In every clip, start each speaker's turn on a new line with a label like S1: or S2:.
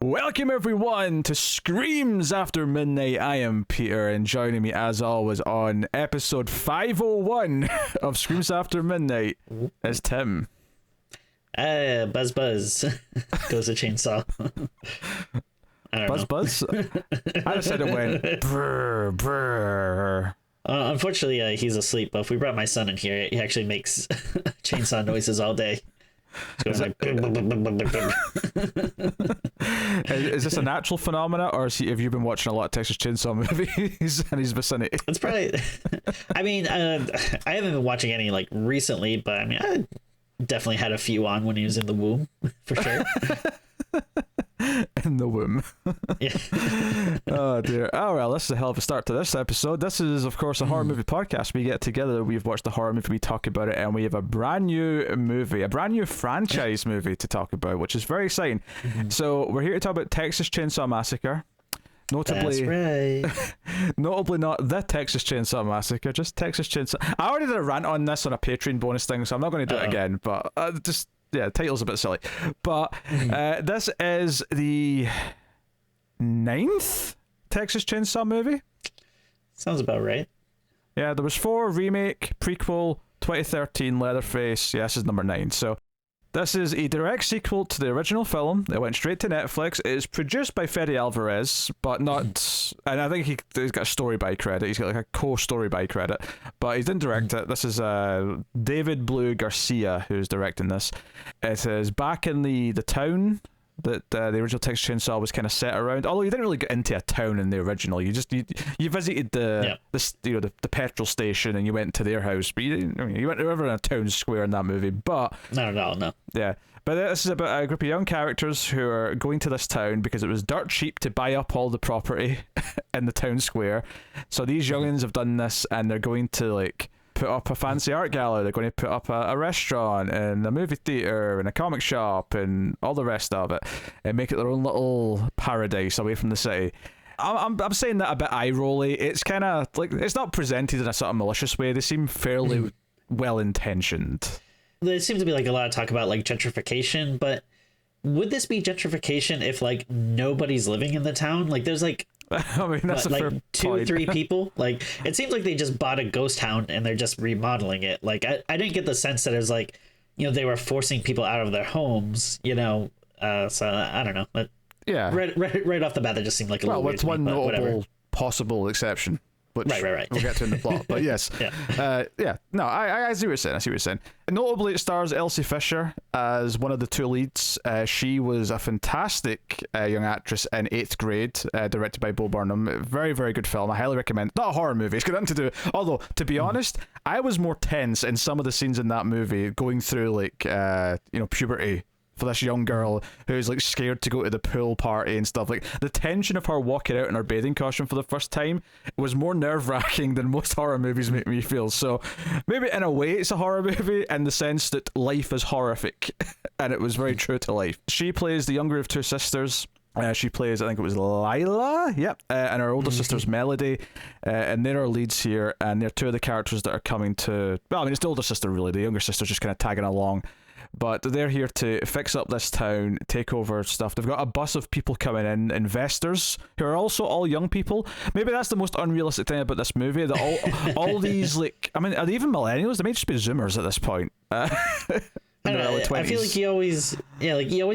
S1: Welcome everyone to Screams After Midnight. I am Peter, and joining me as always on episode 501 of Screams After Midnight is Tim.
S2: Buzz buzz goes a chainsaw. I don't know.
S1: Buzz? I just said it went brr brr.
S2: Unfortunately, he's asleep, but if we brought my son in here, he actually makes chainsaw noises all day.
S1: Is this a natural phenomena, or have you been watching a lot of Texas Chainsaw movies in his vicinity?
S2: It's probably. I mean, I haven't been watching any like recently, but I mean, I definitely had a few on when he was in the womb, for sure.
S1: In the womb.
S2: Yeah.
S1: Oh dear. Oh well, this is a hell of a start to this episode. This is, of course, a horror movie podcast. We get together, we've watched a horror movie, we talk about it, and we have a brand new movie, a brand new franchise movie to talk about, which is very exciting. So we're here to talk about Texas Chainsaw Massacre. Notably,
S2: that's right.
S1: Notably not the Texas Chainsaw Massacre, just Texas Chainsaw. I already did a rant on this on a Patreon bonus thing, so I'm not going to do it again, but the title's a bit silly. But this is the 9th Texas Chainsaw movie.
S2: Sounds about right.
S1: Yeah, there was 4: remake, prequel, 2013, Leatherface. Yeah, this is number 9. So this is a direct sequel to the original film. It went straight to Netflix. It is produced by Fede Alvarez, but not... And I think he's got a story by credit. He's got like a co-story by credit, but he didn't direct it. This is David Blue Garcia who's directing this. It is back in the town that the original Texas Chainsaw was kind of set around. Although you didn't really get into a town in the original. You visited the petrol station and you went to their house, but you went over in a town square in that movie. But
S2: No.
S1: Yeah, but this is about a group of young characters who are going to this town because it was dirt cheap to buy up all the property in the town square. So these youngins have done this, and they're going to like put up a fancy art gallery. They're going to put up a restaurant and a movie theater and a comic shop and all the rest of it, and make it their own little paradise away from the city. I'm saying that a bit eye-rolly. It's kind of like, it's not presented in a sort of malicious way. They seem fairly well-intentioned.
S2: There seems to be like a lot of talk about like gentrification, but would this be gentrification if like nobody's living in the town? Like there's like
S1: I mean, that's
S2: like
S1: fair
S2: 2 or
S1: point.
S2: 3 people. Like it seems like they just bought a ghost town and they're just remodeling it. Like I didn't get the sense that it was like, they were forcing people out of their homes, so I don't know. But
S1: yeah,
S2: right off the bat, that just seemed like a little weird to me,
S1: one
S2: but
S1: notable
S2: whatever.
S1: possible exception, which
S2: Right.
S1: we'll get to in the plot. But yes, no, I see what you're saying. Notably, it stars Elsie Fisher as one of the 2 leads. She was a fantastic young actress in 8th Grade, directed by Bo Burnham. Very, very good film. I highly recommend. Not a horror movie. It's got nothing to do. Although, to be honest, I was more tense in some of the scenes in that movie, going through like puberty, for this young girl who's like scared to go to the pool party and stuff. Like the tension of her walking out in her bathing costume for the first time was more nerve-wracking than most horror movies make me feel. So maybe in a way it's a horror movie in the sense that life is horrific, and it was very true to life. She plays the younger of 2 sisters. She plays, I think it was Lila, and her older sister's Melody, and they're our leads here, and they're 2 of the characters that are coming to... Well, I mean, it's the older sister really, the younger sister's just kind of tagging along. But they're here to fix up this town, take over stuff. They've got a bus of people coming in, investors, who are also all young people. Maybe that's the most unrealistic thing about this movie, that all these, like, I mean, are they even millennials? They may just be Zoomers at this point.
S2: I feel like you always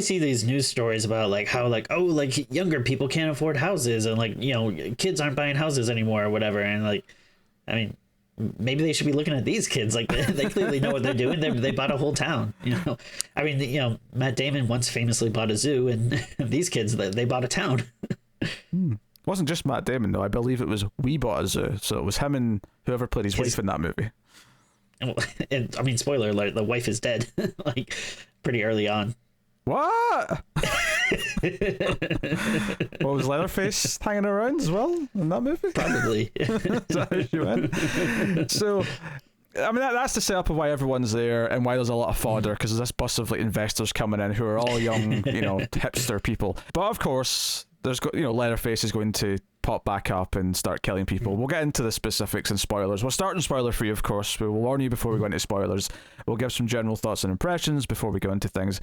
S2: see these news stories about like how like, oh, like younger people can't afford houses, and like, kids aren't buying houses anymore or whatever. And like, I mean, maybe they should be looking at these kids. Like they clearly know what they're doing. They bought a whole town. I mean, Matt Damon once famously bought a zoo, and these kids, they bought a town.
S1: It wasn't just Matt Damon though. I believe it was We Bought a Zoo. So it was him and whoever played his wife in that movie.
S2: And I mean, spoiler alert: the wife is dead, like pretty early on.
S1: What? What was Leatherface hanging around as well in that movie?
S2: Probably.
S1: Is that how she went? So, I mean, that's the setup of why everyone's there and why there's a lot of fodder, because there's this bus of like investors coming in who are all young, hipster people. But of course, there's Leatherface is going to pop back up and start killing people. We'll get into the specifics and spoilers. We'll start in spoiler free, of course. We will warn you before we go into spoilers. We'll give some general thoughts and impressions before we go into things.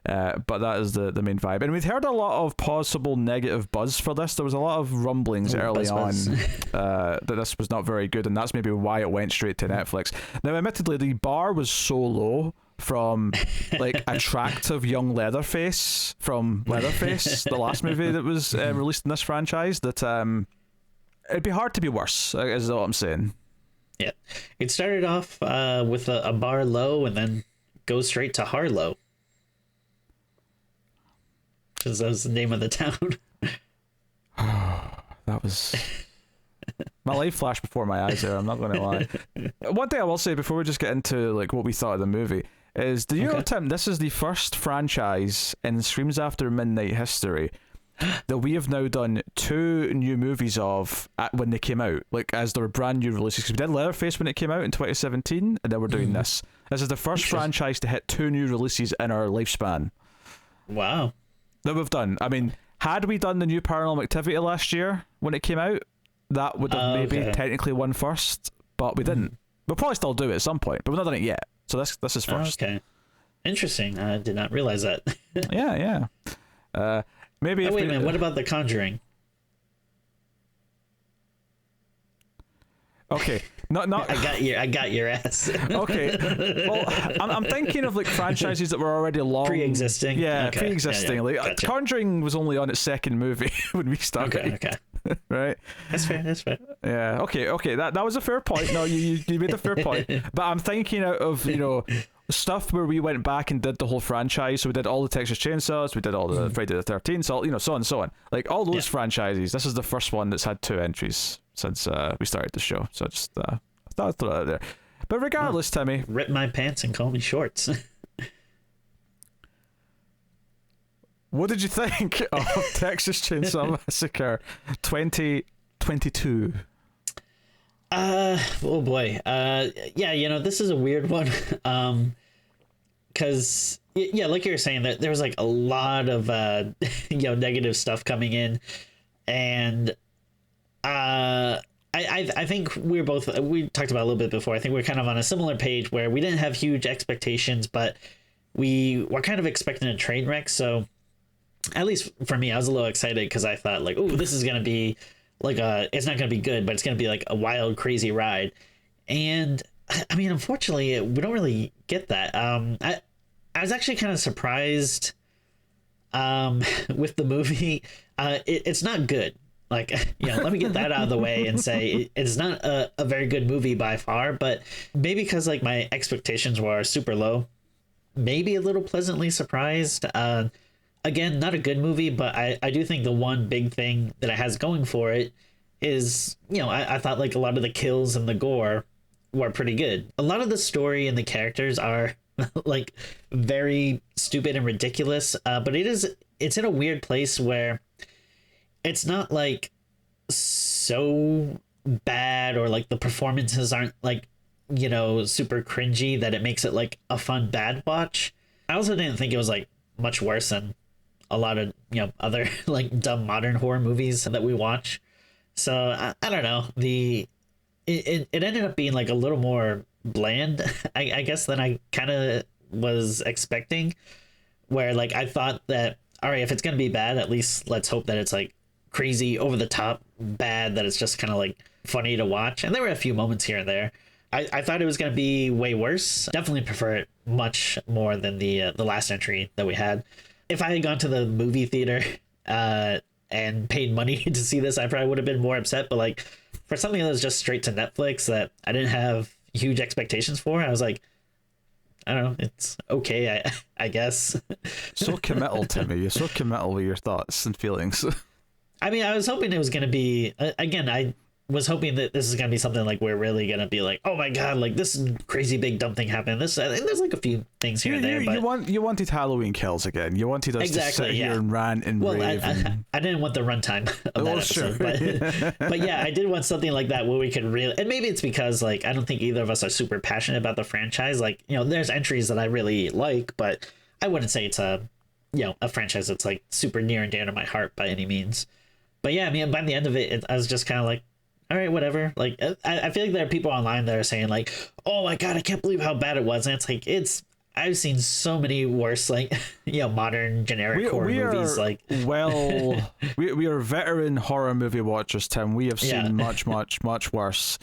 S1: But that is the main vibe. And we've heard a lot of possible negative buzz for this. There was a lot of rumblings early on that this was not very good, and that's maybe why it went straight to Netflix. Now, admittedly, the bar was so low from like attractive young Leatherface from Leatherface, the last movie that was released in this franchise, that it'd be hard to be worse, is what I'm saying.
S2: Yeah, it started off with a bar low and then goes straight to Harlow, because that was the name of the town.
S1: That was my life flashed before my eyes there, I'm not going to lie. One thing I will say before we just get into like what we thought of the movie is, do you know, Tim, this is the first franchise in Screams After Midnight history that we have now done 2 new movies of when they came out, like as their brand new releases. 'Cause we did Leatherface when it came out in 2017, and then we're doing this. This is the first franchise to hit 2 new releases in our lifespan.
S2: Wow.
S1: That we've done. I mean, had we done the new Paranormal Activity last year when it came out, that would have maybe technically won first, but we didn't. We'll probably still do it at some point, but we've not done it yet. So this is first.
S2: Okay. Interesting. I did not realize that.
S1: Yeah. Maybe.
S2: Wait a minute. What about The Conjuring?
S1: Okay. Not.
S2: I got your ass.
S1: Okay. Well, I'm thinking of like franchises that were already long
S2: pre-existing.
S1: Yeah, okay. Pre-existing. Yeah. Like gotcha. Conjuring was only on its second movie when we started.
S2: Okay.
S1: Right.
S2: That's fair.
S1: Yeah. Okay. That was a fair point. No, you made a fair point. But I'm thinking out of stuff where we went back and did the whole franchise. So we did all the Texas Chainsaws, we did all the Friday the 13th, so so on and so on. Like all those franchises. This is the first one that's had 2 entries since we started the show. So just I thought I'd throw that out there. But regardless, Timmy,
S2: rip my pants and call me shorts.
S1: What did you think of Texas Chainsaw Massacre 2022?
S2: Oh boy. Yeah, this is a weird one. Cause like you were saying, that there was like a lot of negative stuff coming in, and I think we talked about it a little bit before. I think we're kind of on a similar page where we didn't have huge expectations, but we were kind of expecting a train wreck. So at least for me, I was a little excited because I thought like, oh, this is going to be like it's not going to be good, but it's going to be like a wild, crazy ride. And I mean, unfortunately, we don't really get that. I was actually kind of surprised with the movie. It's not good. Like, let me get that out of the way and say it's not a very good movie by far, but maybe because like my expectations were super low, maybe a little pleasantly surprised. Again, not a good movie, but I do think the one big thing that it has going for it is, I thought like a lot of the kills and the gore were pretty good. A lot of the story and the characters are like very stupid and ridiculous, but it's in a weird place where it's not like so bad, or like the performances aren't like, super cringy that it makes it like a fun bad watch. I also didn't think it was like much worse than a lot of other like dumb modern horror movies that we watch. So I don't know, it ended up being like a little more bland, I guess, than I kind of was expecting, where like I thought that, all right, if it's gonna be bad, at least let's hope that it's like crazy, over the top bad, that it's just kind of like funny to watch. And there were a few moments here and there. I thought it was gonna be way worse. Definitely prefer it much more than the last entry that we had. If I had gone to the movie theater and paid money to see this, I probably would have been more upset. But like for something that was just straight to Netflix that I didn't have huge expectations for, I was like, I don't know, it's okay, I guess.
S1: So committal, Timmy. You're so committal with your thoughts and feelings.
S2: I mean, I was hoping it was going to be, again, I was hoping that this is going to be something like we're really going to be like, oh my God, like this crazy big dumb thing happened. I think there's like a few things here and there. But
S1: you wanted Halloween Kills again. You wanted us to sit here and rant and rave.
S2: I didn't want the runtime of that episode. But yeah, I did want something like that where we could really, and maybe it's because like, I don't think either of us are super passionate about the franchise. Like, there's entries that I really like, but I wouldn't say it's a a franchise that's like super near and dear to my heart by any means. But yeah, I mean, by the end of it, I was just kind of like, all right, whatever. Like, I feel like there are people online that are saying like, oh my God, I can't believe how bad it was. And it's like, I've seen so many worse, like, modern generic horror movies. Like,
S1: well, we are veteran horror movie watchers, Tim. We have seen much, much, much worse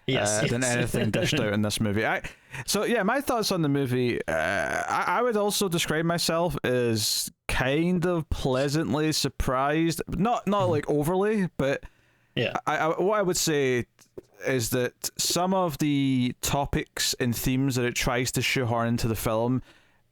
S1: than anything dished out in this movie. My thoughts on the movie. I would also describe myself as kind of pleasantly surprised, not like overly, but what I would say is that some of the topics and themes that it tries to shoehorn into the film,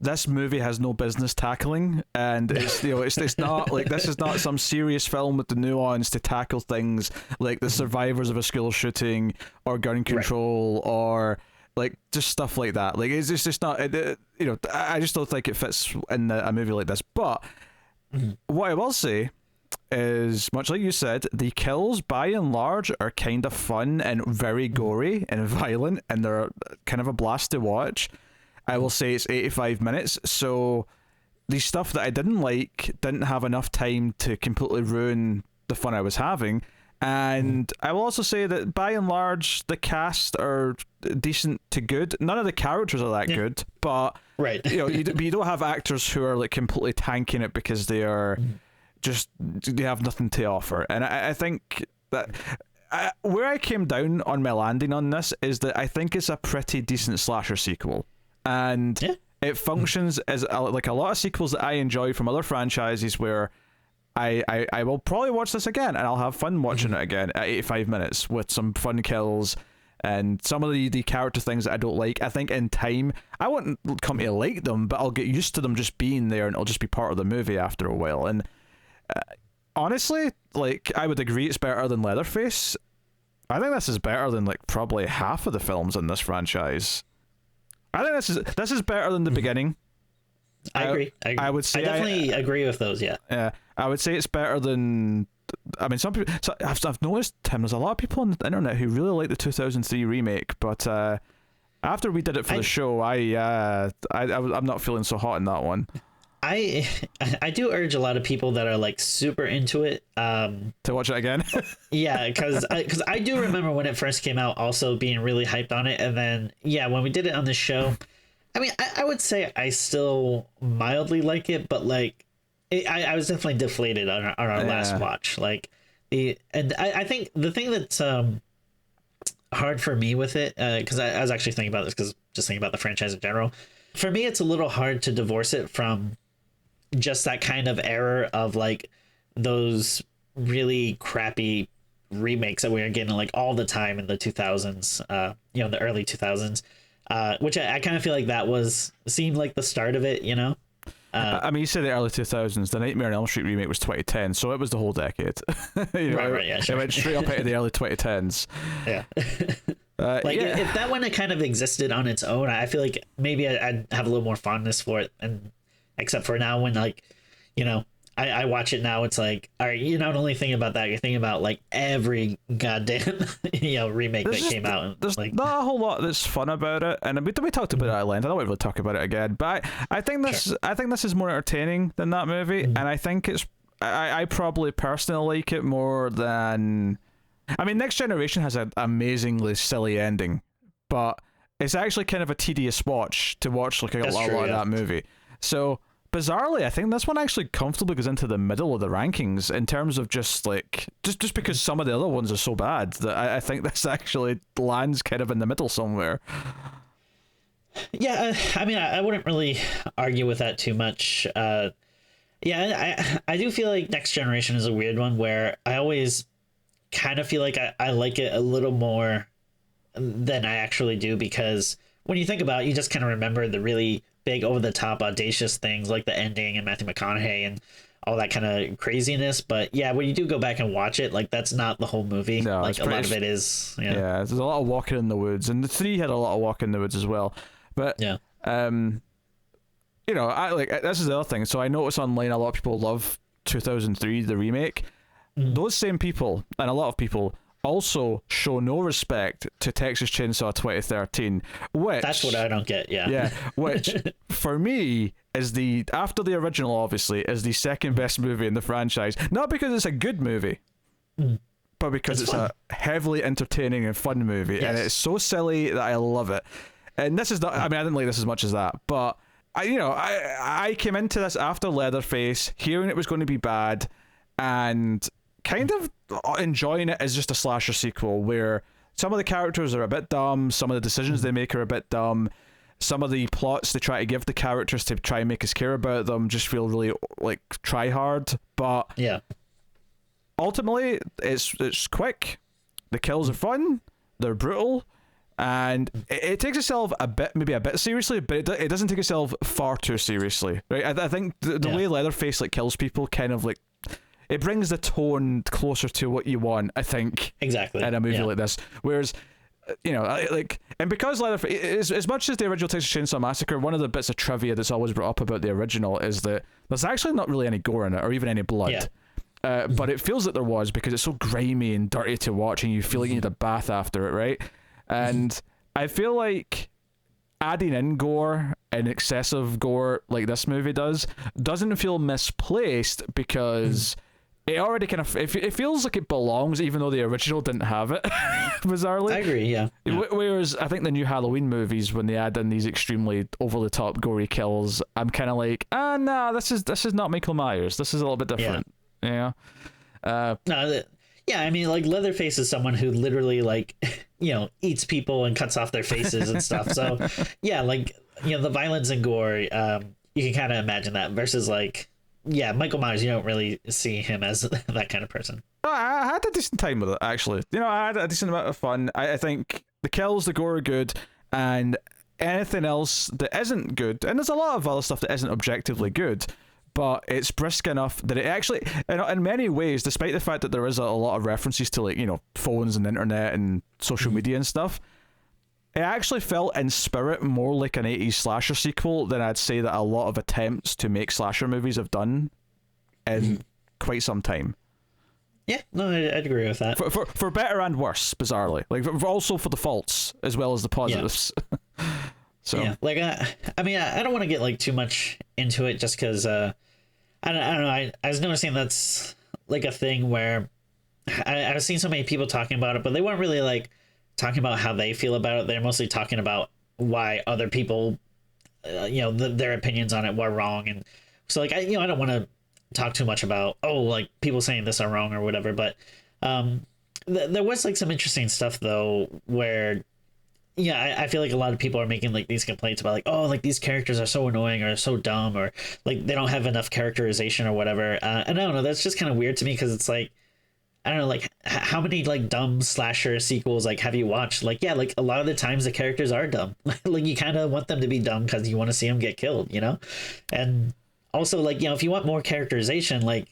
S1: this movie has no business tackling, and it's not like, this is not some serious film with the nuance to tackle things like the survivors of a school shooting or gun control or like just stuff like that. Like it's just not, I just don't think it fits in a movie like this. But what I will say is, much like you said, the kills by and large are kind of fun and very gory and violent, and they're kind of a blast to watch. I will say it's 85 minutes, so the stuff that I didn't like didn't have enough time to completely ruin the fun I was having. And I will also say that by and large, the cast are decent to good. None of the characters are that good, but you don't have actors who are like completely tanking it because they are they have nothing to offer. And I think that where I came down on my landing on this is that I think it's a pretty decent slasher sequel, and it functions as like a lot of sequels that I enjoy from other franchises, where I will probably watch this again and I'll have fun watching it again at 85 minutes with some fun kills and some of the character things that I don't like. I think in time I won't come to like them, but I'll get used to them just being there and it'll just be part of the movie after a while. And honestly, like, I would agree it's better than Leatherface. I think this is better than like probably half of the films in this franchise. I think this is better than the beginning.
S2: I agree. I would say I definitely agree with those. Yeah,
S1: I would say it's better than. I mean, some people. So I've noticed, Tim, there's a lot of people on the internet who really like the 2003 remake, but after we did it for the show, I'm not feeling so hot in that one.
S2: I do urge a lot of people that are like super into it
S1: to watch it again.
S2: Yeah, because I do remember when it first came out also being really hyped on it, and then when we did it on the show, I mean I would say I still mildly like it, but like I was definitely deflated on our last watch. Like I think the thing that's hard for me with it, because I was actually thinking about this, because just thinking about the franchise in general, for me it's a little hard to divorce it from just that kind of error of like those really crappy remakes that we were getting like all the time in the 2000s, the early 2000s, which I kind of feel like that seemed like the start of it, I
S1: mean, you say the early 2000s, the Nightmare on Elm Street remake was 2010, so it was the whole decade.
S2: Right, yeah, sure.
S1: It went straight up into the early 2010s.
S2: Yeah. If that one had kind of existed on its own, I feel like maybe I'd have a little more fondness for it, and except for now when I watch it now, it's like, all right, you're not only thinking about that, you're thinking about like every goddamn remake that came out.
S1: There's like not a whole lot that's fun about it, and we talked about it at length. I don't want to talk about it again, but I think this is more entertaining than that movie, and I think I probably personally like it more than. I mean, Next Generation has an amazingly silly ending, but it's actually kind of a tedious watch to watch like a lot of that movie. So bizarrely, I think this one actually comfortably goes into the middle of the rankings in terms of just because some of the other ones are so bad that I think this actually lands kind of in the middle somewhere.
S2: Yeah, I mean, I wouldn't really argue with that too much. I do feel like Next Generation is a weird one where I always kind of feel like I like it a little more than I actually do, because when you think about it, you just kind of remember the really big over-the-top audacious things like the ending and Matthew McConaughey and all that kind of craziness. But yeah, when you do go back and watch it, like, that's not the whole movie. No, like a lot of it is. Yeah,
S1: there's a lot of walking in the woods, and the 3 had a lot of walking in the woods as well. But I like, this is the other thing. So I notice online a lot of people love 2003, the remake. Those same people, and a lot of people, also show no respect to Texas Chainsaw 2013, which...
S2: That's what I don't get,
S1: Yeah, which, for me, is after the original, obviously, is the second best movie in the franchise. Not because it's a good movie, but because it's a heavily entertaining and fun movie, and it's so silly that I love it. And this is not... I mean, I didn't like this as much as that, but... I came into this after Leatherface, hearing it was going to be bad, and kind of enjoying it as just a slasher sequel where some of the characters are a bit dumb, some of the decisions they make are a bit dumb, some of the plots they try to give the characters to try and make us care about them just feel really like try hard, but ultimately it's quick, the kills are fun, they're brutal, and it takes itself maybe a bit seriously, but it doesn't take itself far too seriously, right? I think the way Leatherface like kills people kind of like it brings the tone closer to what you want, I think,
S2: exactly
S1: in a movie like this. Whereas, and because Leatherface, as much as the original Texas Chainsaw Massacre, one of the bits of trivia that's always brought up about the original is that there's actually not really any gore in it or even any blood. But it feels like there was because it's so grimy and dirty to watch, and you feel like you need a bath after it, right? And I feel like adding in gore and excessive gore like this movie doesn't feel misplaced because it already kind of it feels like it belongs, even though the original didn't have it. Bizarrely,
S2: I agree. Yeah.
S1: Whereas I think the new Halloween movies, when they add in these extremely over the top gory kills, I'm kind of like, no, this is not Michael Myers. This is a little bit different. Yeah.
S2: I mean, like Leatherface is someone who literally like, eats people and cuts off their faces and stuff. So the violence and gore, you can kind of imagine that versus like, Michael Myers, you don't really see him as that kind of person.
S1: I had a decent time with it, actually. I had a decent amount of fun. I think the kills, the gore are good, and anything else that isn't good, and there's a lot of other stuff that isn't objectively good, but it's brisk enough that it actually, in many ways, despite the fact that there is a lot of references to like, phones and internet and social media and stuff, it actually felt in spirit more like an 80s slasher sequel than I'd say that a lot of attempts to make slasher movies have done in quite some time.
S2: Yeah, no, I'd agree with that.
S1: For better and worse, bizarrely. Like, also for the faults as well as the positives. So
S2: yeah, like I mean, I don't want to get like too much into it just because I don't know. I was noticing that's like a thing where I was seeing so many people talking about it, but they weren't really like talking about how they feel about it. They're mostly talking about why other people, their opinions on it were wrong, and so like I don't want to talk too much about like people saying this are wrong or whatever. But there was like some interesting stuff though where. Yeah, I feel like a lot of people are making like these complaints about like, like these characters are so annoying or so dumb or like they don't have enough characterization or whatever. And I don't know, that's just kind of weird to me because it's like, I don't know, like how many like dumb slasher sequels like have you watched? Like, yeah, like a lot of the times the characters are dumb. Like you kind of want them to be dumb because you want to see them get killed, And also like, if you want more characterization, like,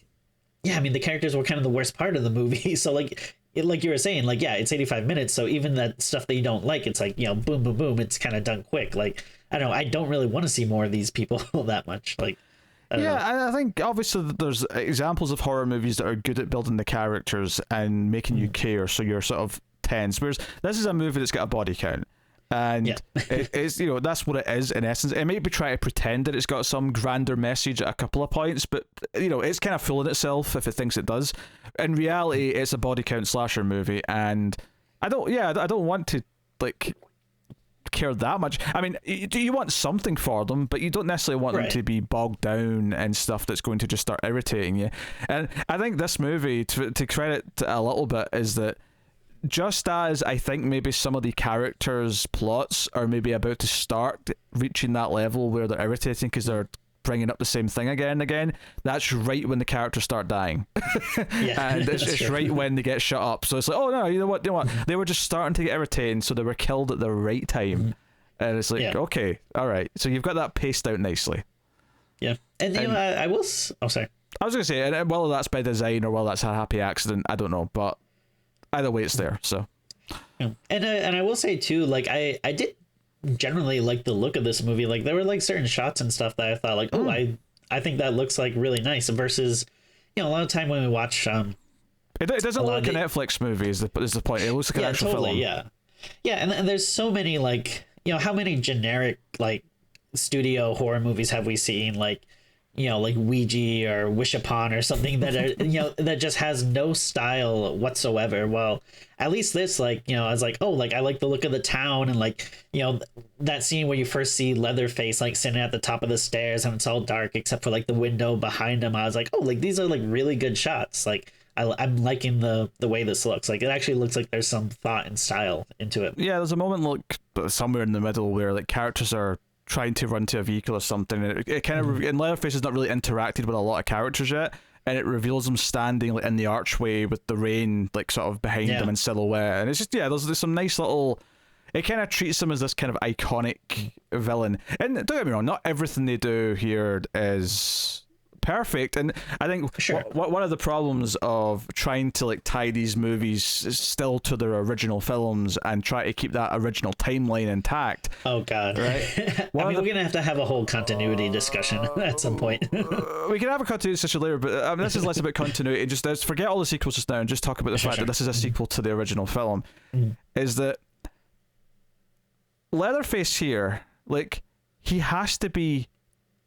S2: yeah, I mean the characters were kind of the worst part of the movie. So like. Like you were saying, like, yeah, it's 85 minutes. So even that stuff that you don't like, it's like, boom, boom, boom. It's kind of done quick. Like, I don't know. I don't really want to see more of these people that much. Like, I don't know.
S1: I think obviously there's examples of horror movies that are good at building the characters and making you care. So you're sort of tense. Whereas this is a movie that's got a body count. And it's that's what it is in essence. It might be trying to pretend that it's got some grander message at a couple of points, but it's kind of fooling itself if it thinks it does. In reality, it's a body count slasher movie, and I don't want to like care that much. I mean, you want something for them, but you don't necessarily want them to be bogged down in stuff that's going to just start irritating you. And I think this movie, to credit a little bit, is that just as I think maybe some of the characters' plots are maybe about to start reaching that level where they're irritating because they're bringing up the same thing again and again, that's right when the characters start dying. And it's right when they get shut up. So it's like, oh no, you know what, they were just starting to get irritating, so they were killed at the right time. And it's like, okay, all right, so you've got that paced out nicely. And
S2: I will sorry,
S1: I was gonna say, and whether that's by design or whether that's a happy accident, I don't know, but either way it's there. So
S2: and I will say too, like I did generally like the look of this movie. Like there were like certain shots and stuff that I thought like, I think that looks like really nice versus a lot of time when we watch
S1: It doesn't look like a Netflix movie. Is the point? It looks like an actual film.
S2: Yeah, and there's so many like how many generic like studio horror movies have we seen like like Ouija or Wish Upon or something that are that just has no style whatsoever. Well, at least this like I was like, oh, like I like the look of the town, and like that scene where you first see Leatherface like sitting at the top of the stairs and it's all dark except for like the window behind him. I was like, oh, like these are like really good shots. Like I'm liking the way this looks. Like it actually looks like there's some thought and style into it.
S1: Yeah, there's a moment like somewhere in the middle where like characters are trying to run to a vehicle or something. It kind of and Leatherface has not really interacted with a lot of characters yet, and it reveals him standing like in the archway with the rain like sort of behind him in silhouette, and it's just there's some nice little. It kind of treats him as this kind of iconic villain, and don't get me wrong, not everything they do here is perfect, and I think one of the problems of trying to like tie these movies still to their original films and try to keep that original timeline intact.
S2: Oh god, right. We're gonna have to have a whole continuity discussion at some point.
S1: We can have a continuity discussion later, but this is less about continuity. Just forget all the sequels just now and just talk about the fact that this is a sequel to the original film. Is that Leatherface here, like, he has to be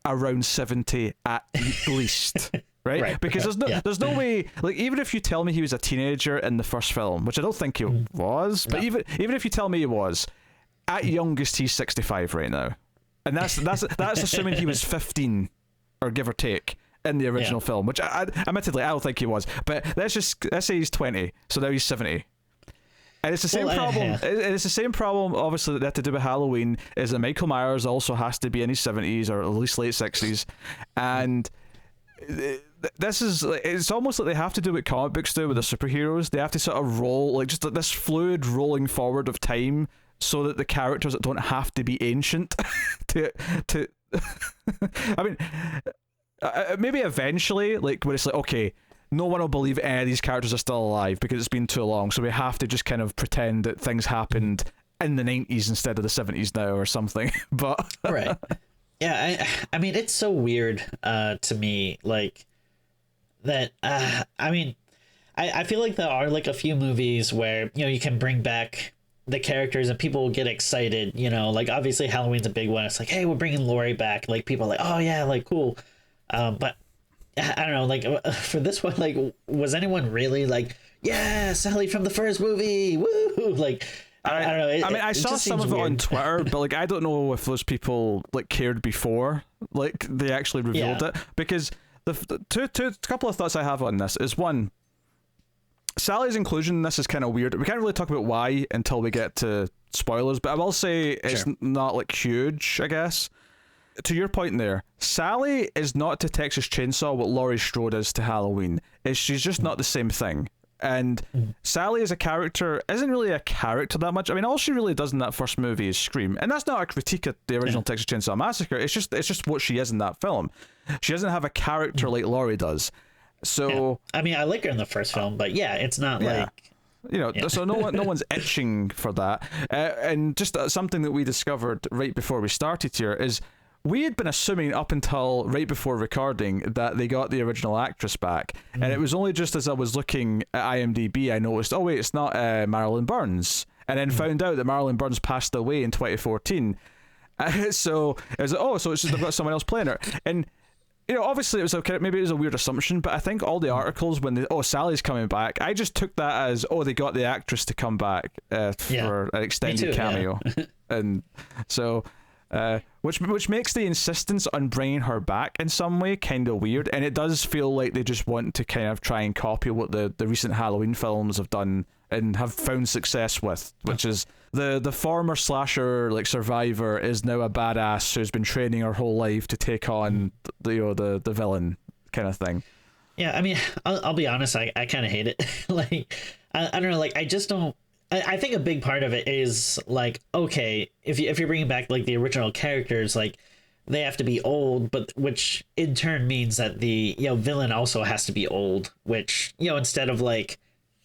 S1: around 70 at least, right? Because there's no way, like, even if you tell me he was a teenager in the first film, which I don't think he was, but even if you tell me he was, at youngest he's 65 right now, and that's assuming he was 15 or give or take in the original film, which admittedly I don't think he was, but let's say he's 20, so now he's 70. And it's the same problem. It's the same problem, obviously, that they have to do with Halloween, is that Michael Myers also has to be in his 70s or at least late 60s. And this is, it's almost like they have to do what comic books do with the superheroes. They have to sort of roll, like, just this fluid rolling forward of time so that the characters don't have to be ancient to I mean, maybe eventually, like, when it's like, okay, no one will believe any of these characters are still alive because it's been too long, so we have to just kind of pretend that things happened in the 90s instead of the 70s now or something. But
S2: right, yeah, I mean, it's so weird to me, like, that I mean, I feel like there are like a few movies where you can bring back the characters and people will get excited, like obviously Halloween's a big one. It's like, hey, we're bringing Laurie back, like people are like, oh yeah, like cool, but I don't know, like for this one, like, was anyone really like, yeah, Sally from the first movie, woo? Like, I don't know.
S1: I saw some of it on Twitter, but like, I don't know if those people like cared before, like they actually revealed it. Because the two couple of thoughts I have on this is, one, Sally's inclusion in this is kind of weird. We can't really talk about why until we get to spoilers, but I will say it's not like huge, I guess. To your point there, Sally is not to Texas Chainsaw what Laurie Strode is to Halloween. She's just not the same thing. And Sally as a character isn't really a character that much. I mean, all she really does in that first movie is scream. And that's not a critique of the original Texas Chainsaw Massacre. It's just what she is in that film. She doesn't have a character like Laurie does. So
S2: I mean, I like her in the first film, but it's not like...
S1: so no one's itching for that. And just something that we discovered right before we started here is, we had been assuming up until right before recording that they got the original actress back, and it was only just as I was looking at IMDb I noticed, oh wait, it's not Marilyn Burns, and then found out that Marilyn Burns passed away in 2014. So it was like, oh, so it's just they've got someone else playing her, and obviously it was maybe it was a weird assumption, but I think all the articles when Sally's coming back, I just took that as, they got the actress to come back for an extended cameo, and so. Which makes the insistence on bringing her back in some way kind of weird, and it does feel like they just want to kind of try and copy what the recent Halloween films have done and have found success with, which is the former slasher like survivor is now a badass who's been training her whole life to take on the villain kind of thing.
S2: Yeah, I mean, I'll be honest, I kind of hate it. Like, I don't know, like, I just don't. I think a big part of it is like, okay, if you're bringing back like the original characters, like they have to be old, but which in turn means that the villain also has to be old, which instead of like,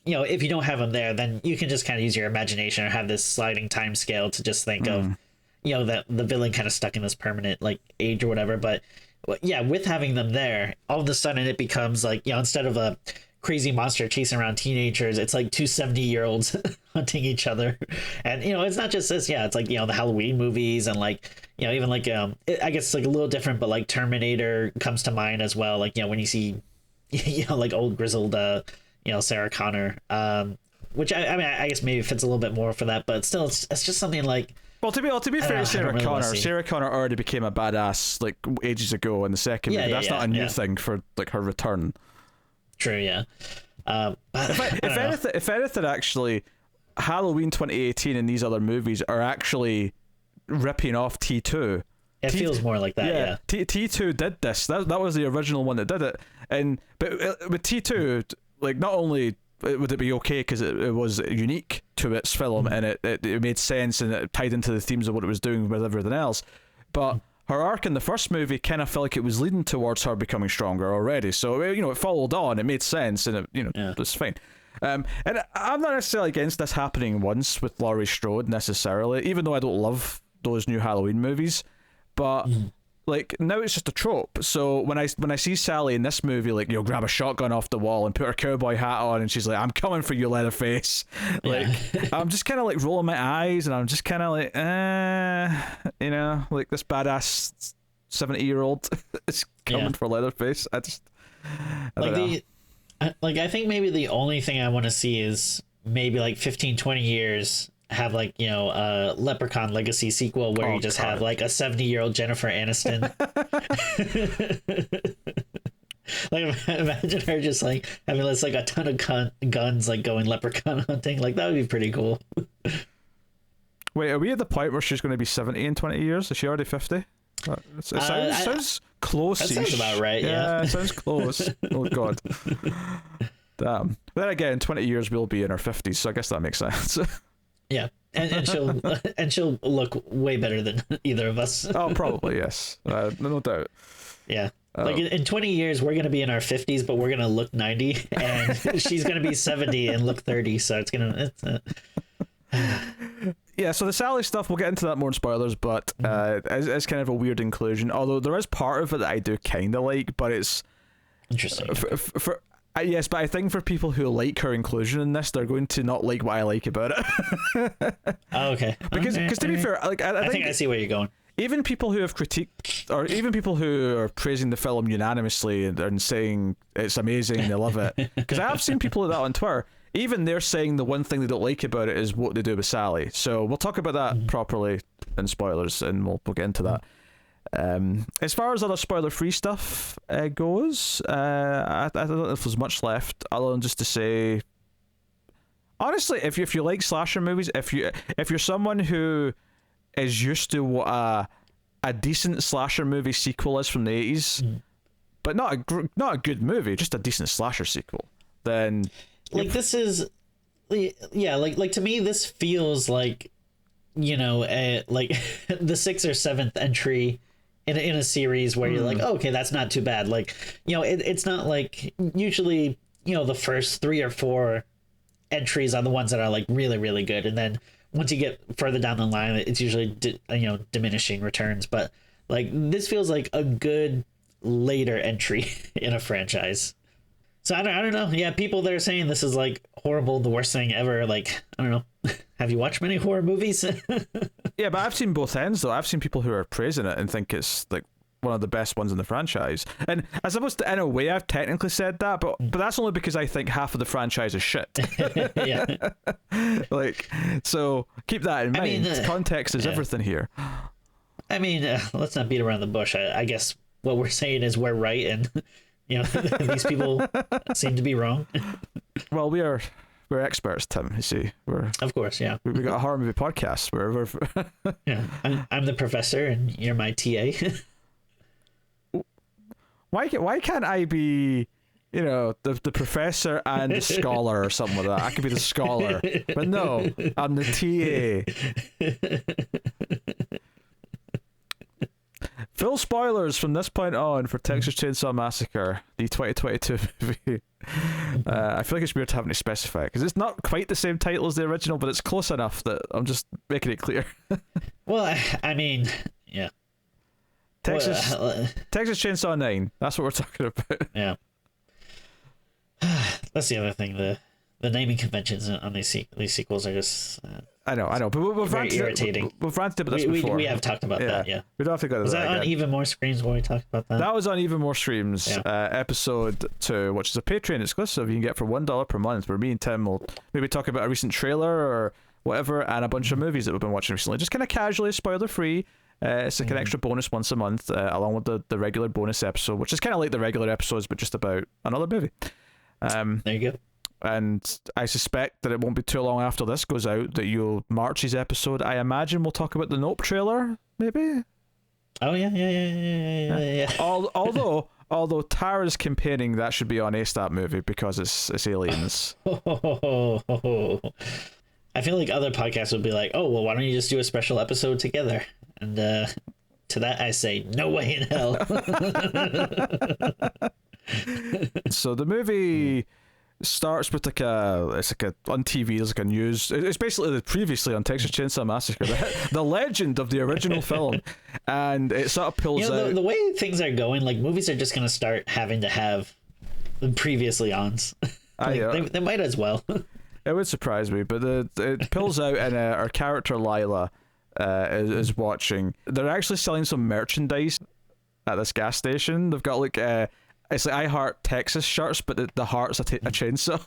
S2: if you don't have him there, then you can just kind of use your imagination or have this sliding time scale to just think of that the villain kind of stuck in this permanent like age or whatever. But with having them there, all of a sudden it becomes like, instead of a crazy monster chasing around teenagers, it's like two 70-year-olds hunting each other. And it's not just this. It's like, the Halloween movies, and like, even like I guess it's like a little different, but like Terminator comes to mind as well, like, when you see like old grizzled Sarah Connor, which I mean, I guess maybe fits a little bit more for that, but still it's just something like,
S1: well, to be fair to Sarah Connor already became a badass like ages ago in the second movie. That's not a new thing for like her return.
S2: True, yeah.
S1: If anything, actually, Halloween 2018 and these other movies are actually ripping off T2.
S2: It feels more like that, yeah.
S1: T2 did this. That was the original one that did it. But with T2, like, not only would it be okay because it was unique to its film and it made sense and it tied into the themes of what it was doing with everything else, but her arc in the first movie kind of felt like it was leading towards her becoming stronger already. So, it followed on, it made sense, and it was fine. And I'm not necessarily against this happening once with Laurie Strode necessarily, even though I don't love those new Halloween movies. But like, now it's just a trope. So when I see Sally in this movie, like, grab a shotgun off the wall and put her cowboy hat on, and she's like, "I'm coming for you, Leatherface." Like, I'm just kind of like rolling my eyes, and I'm just kind of like, like this badass 70-year-old is coming for Leatherface. I don't know.
S2: I think maybe the only thing I want to see is maybe like 15-20 years have like a Leprechaun Legacy sequel where you just have like a 70-year-old Jennifer Aniston. Like, imagine her just like having this like a ton of guns, like going leprechaun hunting. Like, that would be pretty cool.
S1: Wait, are we at the point where she's going to be 70 in 20 years? Is she already 50? It sounds close.
S2: That sounds about right. Yeah,
S1: it sounds close. Oh god. Damn. But then again, in 20 years we'll be in our 50s, so I guess that makes sense.
S2: Yeah, and she'll look way better than either of us.
S1: Oh, probably, yes. No doubt.
S2: Yeah. Like, in 20 years we're gonna be in our 50s, but we're gonna look 90, and she's gonna be 70 and look 30. So
S1: yeah, so the Sally stuff, we'll get into that more in spoilers, but it's kind of a weird inclusion. Although there is part of it that I do kind of like, but it's
S2: interesting.
S1: Yes, but I think for people who like her inclusion in this, they're going to not like what I like about it.
S2: Oh, okay.
S1: Because to be fair, like, I think
S2: I see where you're going.
S1: Even people who have critiqued, or even people who are praising the film unanimously and saying it's amazing and they love it, because I have seen people like that on Twitter, even they're saying the one thing they don't like about it is what they do with Sally. So we'll talk about that properly in spoilers, and we'll get into that. As far as other spoiler-free stuff goes, I don't know if there's much left other than just to say, honestly, if you like slasher movies, if you're someone who is used to what a decent slasher movie sequel is from the 80s, but not a good movie, just a decent slasher sequel, then
S2: like, this is, yeah, like to me this feels like, like the 6th or 7th entry in a series where you're like, oh, okay, that's not too bad. Like, it's not like, usually, the first 3 or 4 entries are the ones that are like really, really good, and then once you get further down the line, it's usually diminishing returns. But like, this feels like a good later entry in a franchise. So I don't know. Yeah, people that are saying this is like horrible, the worst thing ever. Like, I don't know. Have you watched many horror movies?
S1: Yeah, but I've seen both ends though. I've seen people who are praising it and think it's like one of the best ones in the franchise. And I suppose in a way I've technically said that, but that's only because I think half of the franchise is shit.
S2: Yeah.
S1: Like, so keep that in mind. Context is everything here.
S2: I mean, let's not beat around the bush. I guess what we're saying is we're right, and these people seem to be wrong.
S1: Well, we're experts, Tim. You see,
S2: of course, yeah.
S1: We got a horror movie podcast where we're
S2: yeah. I'm the professor, and you're my TA.
S1: Why can't I be, the professor and the scholar or something like that? I could be the scholar, but no, I'm the TA. Full spoilers from this point on for Texas Chainsaw Massacre, the 2022 movie. I feel like it's weird having to specify because it's not quite the same title as the original, but it's close enough that I'm just making it clear.
S2: Well, I mean, yeah.
S1: Texas Chainsaw 9. That's what we're talking about.
S2: Yeah. That's the other thing. The naming conventions on these sequels are just.
S1: I know, but we've
S2: very irritating.
S1: We've ranted about this before.
S2: We have talked about that. Yeah.
S1: We don't have to go to
S2: Was
S1: that
S2: on Even More Screams when we talked about that?
S1: That was on Even More Streams, episode 2, which is a Patreon exclusive you can get for $1 per month, where me and Tim will maybe talk about a recent trailer or whatever, and a bunch of movies that we've been watching recently, just kind of casually, spoiler free. It's like an extra bonus once a month, along with the regular bonus episode, which is kind of like the regular episodes, but just about another movie.
S2: There you go.
S1: And I suspect that it won't be too long after this goes out that March's episode, I imagine we'll talk about the Nope trailer, maybe?
S2: Oh, yeah.
S1: Although Tara's campaigning that should be on ASAP movie because it's aliens.
S2: I feel like other podcasts would be like, oh, well, why don't you just do a special episode together? And to that I say, no way in hell.
S1: So the movie starts with it's like on TV, there's like a news, it's basically the previously on Texas Chainsaw Massacre, the legend of the original film, and it sort of pulls out.
S2: The way things are going, like, movies are just going to start having to have the previously ons. They might as well.
S1: It would surprise me, but it pulls out, and our character Lila is watching. They're actually selling some merchandise at this gas station. They've got like it's like I Heart Texas shirts, but the heart's a chainsaw.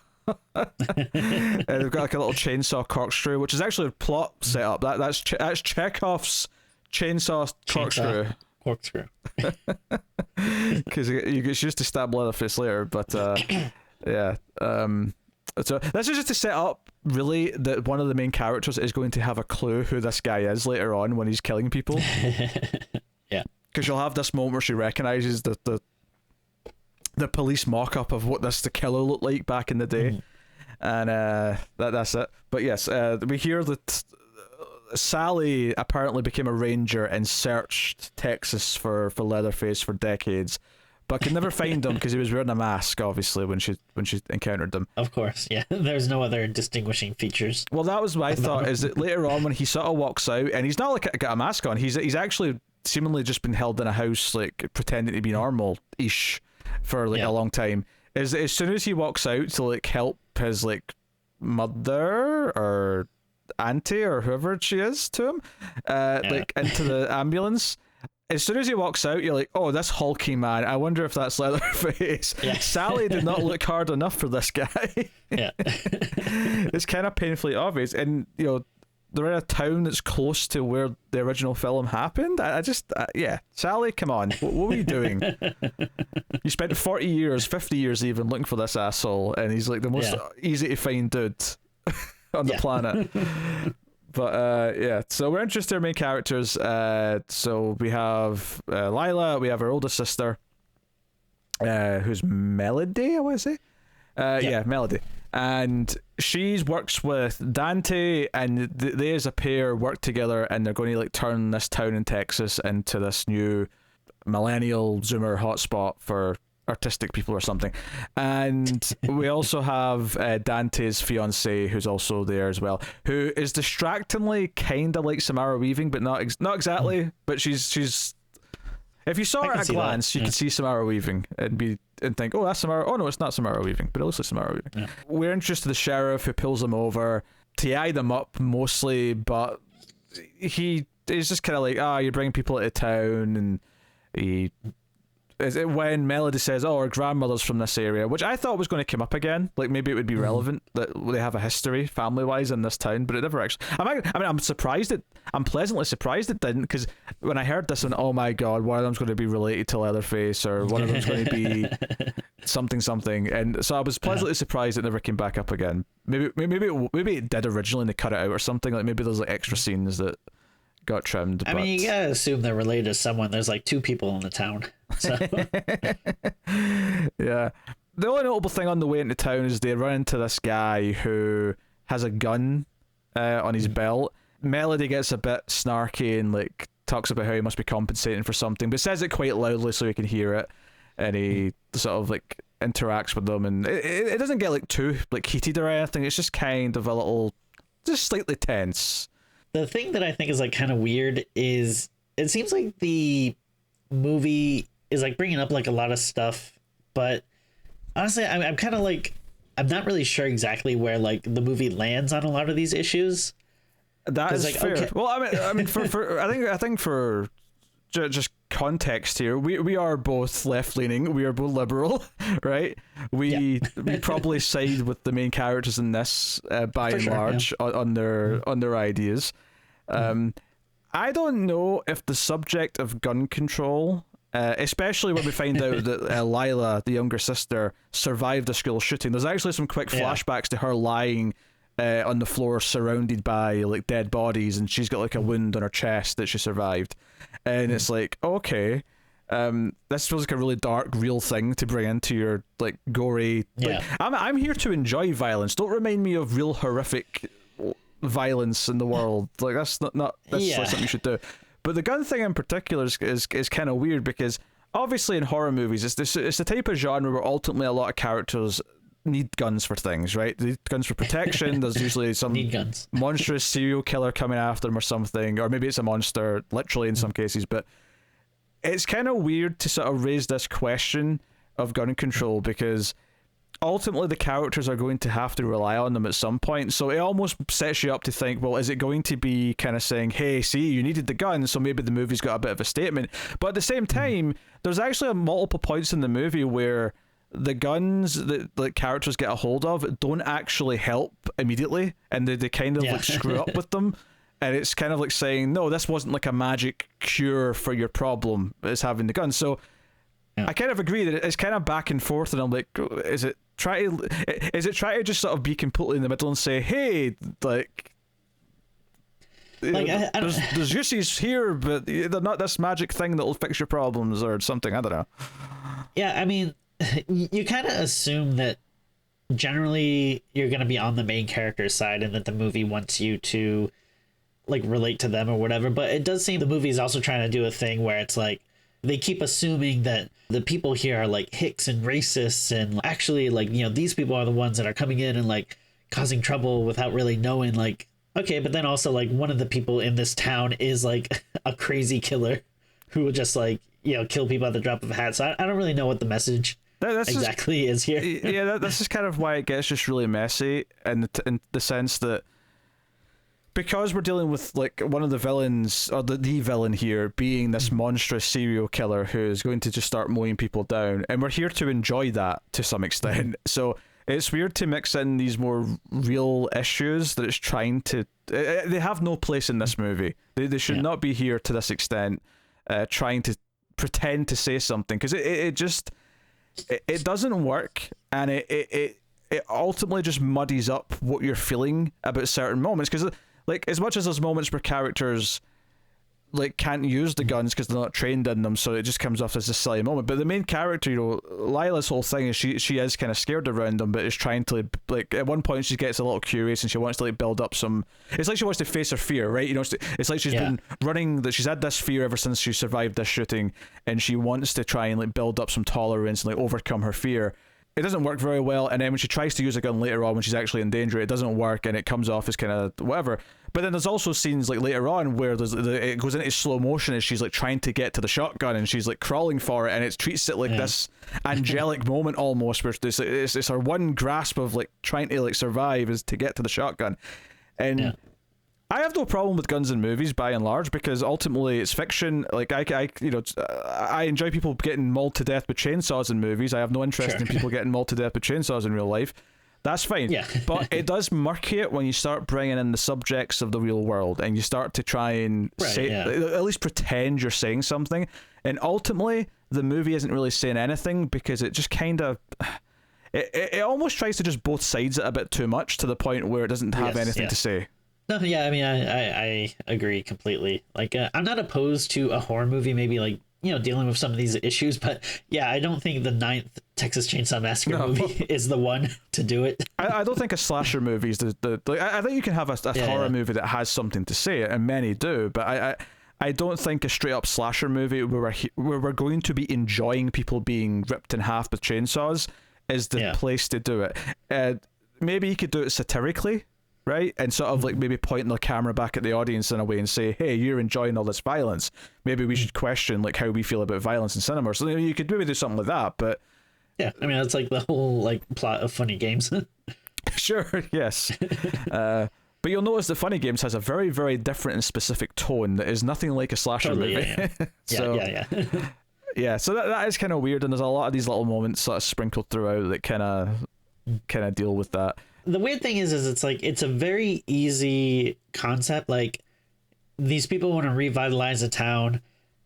S1: They've got like a little chainsaw corkscrew, which is actually a plot setup. That's Chekhov's chainsaw corkscrew. Because you get used to stab Leatherface later, but yeah. So this is just to set up, really, that one of the main characters is going to have a clue who this guy is later on when he's killing people.
S2: Yeah.
S1: Because you'll have this moment where she recognizes the police mock-up of what the killer looked like back in the day. And that's it. But yes, we hear that Sally apparently became a ranger and searched Texas for Leatherface for decades, but could never find him because he was wearing a mask, obviously, when she encountered them.
S2: Of course, yeah. There's no other distinguishing features.
S1: Well, that was my thought, is that later on when he sort of walks out, and he's not like got a mask on, he's actually seemingly just been held in a house, like pretending to be normal-ish for like a long time. Is as soon as he walks out to like help his like mother or auntie or whoever she is to him, like into the ambulance. As soon as he walks out, you're like, oh, this hulking man, I wonder if that's Leatherface. Yeah. Sally did not look hard enough for this guy.
S2: Yeah.
S1: It's kind of painfully obvious. And, you know, they're in a town that's close to where the original film happened. I just, Sally, come on. What were you doing? You spent 40 years, 50 years even, looking for this asshole, and he's like the most easy to find dude on the planet. But so we're interested in our main characters. So we have Lila, we have her oldest sister, who's Melody, I want to say. Melody. And she works with Dante, and they as a pair work together, and they're going to like turn this town in Texas into this new millennial Zoomer hotspot for artistic people or something. And we also have Dante's fiance, who's also there as well, who is distractingly kind of like Samara Weaving, but not exactly. But she's if you saw her at a glance, you could see Samara Weaving and think, oh, that's Samara. Oh no, it's not Samara Weaving, but it looks like Samara Weaving. Yeah. We're interested in the sheriff who pulls them over to eye them up mostly, but he is just kind of like, you're bringing people into town, and when Melody says, oh, our grandmother's from this area, which I thought was going to come up again, like maybe it would be relevant that they have a history family-wise in this town, but it never actually. I'm pleasantly surprised it didn't, because when I heard this, and oh my god, one of them's going to be related to Leatherface, or one of them's going to be something, and so I was pleasantly surprised it never came back up again. Maybe it did originally and they cut it out or something. Like maybe there's like extra scenes that got trimmed.
S2: I mean, you gotta assume they're related to someone. There's like 2 people in the town. So.
S1: Yeah. The only notable thing on the way into town is they run into this guy who has a gun on his belt. Melody gets a bit snarky and like talks about how he must be compensating for something, but says it quite loudly so he can hear it, and he sort of like interacts with them, and it doesn't get like too like heated or anything. It's just kind of a little, just slightly tense.
S2: The thing that I think is like kind of weird is it seems like the movie is like bringing up like a lot of stuff, but honestly, I'm kind of like, I'm not really sure exactly where like the movie lands on a lot of these issues.
S1: That is like, fair. Okay. Well, I mean, for I think for just context here, we are both left leaning. We are both liberal, right? We probably side with the main characters in this by and large on their ideas. I don't know if the subject of gun control, especially when we find out that Lila, the younger sister, survived a school shooting. There's actually some quick flashbacks to her lying on the floor surrounded by like dead bodies, and she's got like a wound on her chest that she survived. And it's like, okay, this feels like a really dark, real thing to bring into your like gory. Like, I'm here to enjoy violence. Don't remind me of real horrific violence in the world. Like that's not like something you should do. But the gun thing in particular is kind of weird because obviously in horror movies it's the type of genre where ultimately a lot of characters need guns for things, right? They need guns for protection. There's usually some monstrous serial killer coming after them or something, or maybe it's a monster literally in some cases. But it's kind of weird to sort of raise this question of gun control because ultimately the characters are going to have to rely on them at some point, so it almost sets you up to think, well, is it going to be kind of saying, hey, see, you needed the gun, so maybe the movie's got a bit of a statement. But at the same time, there's actually multiple points in the movie where the guns that like characters get a hold of don't actually help immediately, and they kind of like screw up with them, and it's kind of like saying, no, this wasn't like a magic cure for your problem, it's having the gun. So I kind of agree that it's kind of back and forth, and I'm like, is it try to just sort of be completely in the middle and say, hey, like there's uses here, but they're not this magic thing that'll fix your problems or something. I don't know.
S2: Yeah, I mean, you kind of assume that generally you're going to be on the main character's side and that the movie wants you to like relate to them or whatever, but it does seem the movie is also trying to do a thing where it's like they keep assuming that the people here are like hicks and racists, and actually like, you know, these people are the ones that are coming in and like causing trouble without really knowing, like, okay, but then also like one of the people in this town is like a crazy killer who will just like, you know, kill people at the drop of a hat. So I don't really know what the message exactly is here.
S1: Yeah, this is kind of why it gets just really messy in the sense that because we're dealing with like one of the villains, or the villain here being this monstrous serial killer who's going to just start mowing people down, and we're here to enjoy that to some extent. So it's weird to mix in these more real issues that it's trying to. They have no place in this movie. They should not be here to this extent, trying to pretend to say something, because it just it doesn't work, and it ultimately just muddies up what you're feeling about certain moments, because like as much as there's moments where characters like can't use the guns because they're not trained in them, so it just comes off as a silly moment. But the main character, you know, Lila's whole thing is she is kind of scared around them, but is trying to like at one point she gets a little curious and she wants to like build up some. It's like she wants to face her fear, right? You know, it's like she's been running, that she's had this fear ever since she survived this shooting, and she wants to try and like build up some tolerance and like overcome her fear. It doesn't work very well, and then when she tries to use a gun later on when she's actually in danger, it doesn't work, and it comes off as kind of whatever. But then there's also scenes like later on where it goes into slow motion as she's like trying to get to the shotgun, and she's like crawling for it, and it treats it like this angelic moment almost, where it's her one grasp of like trying to like survive is to get to the shotgun. And I have no problem with guns in movies by and large, because ultimately it's fiction. Like I enjoy people getting mauled to death with chainsaws in movies. I have no interest in people getting mauled to death with chainsaws in real life. That's fine. Yeah. But it does murky it when you start bringing in the subjects of the real world, and you start to try and at least pretend you're saying something. And ultimately, the movie isn't really saying anything, because it just kind of... It almost tries to just both sides it a bit too much, to the point where it doesn't have anything to say.
S2: No, yeah, I mean, I agree completely. Like, I'm not opposed to a horror movie, maybe like, you know, dealing with some of these issues, but yeah, I don't think the 9th Texas Chainsaw Massacre movie is the one to do it.
S1: I don't think a slasher movie is I think you can have a horror movie that has something to say, and many do, but I don't think a straight up slasher movie where we're going to be enjoying people being ripped in half with chainsaws is the place to do it. Maybe you could do it satirically, right? And sort of like maybe pointing the camera back at the audience in a way and say, hey, you're enjoying all this violence. Maybe we should question like how we feel about violence in cinema. So you could maybe do something like that, but
S2: yeah, I mean, that's like the whole like plot of Funny Games.
S1: Sure, yes. But you'll notice that Funny Games has a very, very different and specific tone that is nothing like a slasher movie.
S2: Yeah.
S1: So,
S2: yeah.
S1: yeah, so that is kind of weird, and there's a lot of these little moments sort of sprinkled throughout that kind of deal with that.
S2: The weird thing is it's like it's a very easy concept. Like these people want to revitalize a town,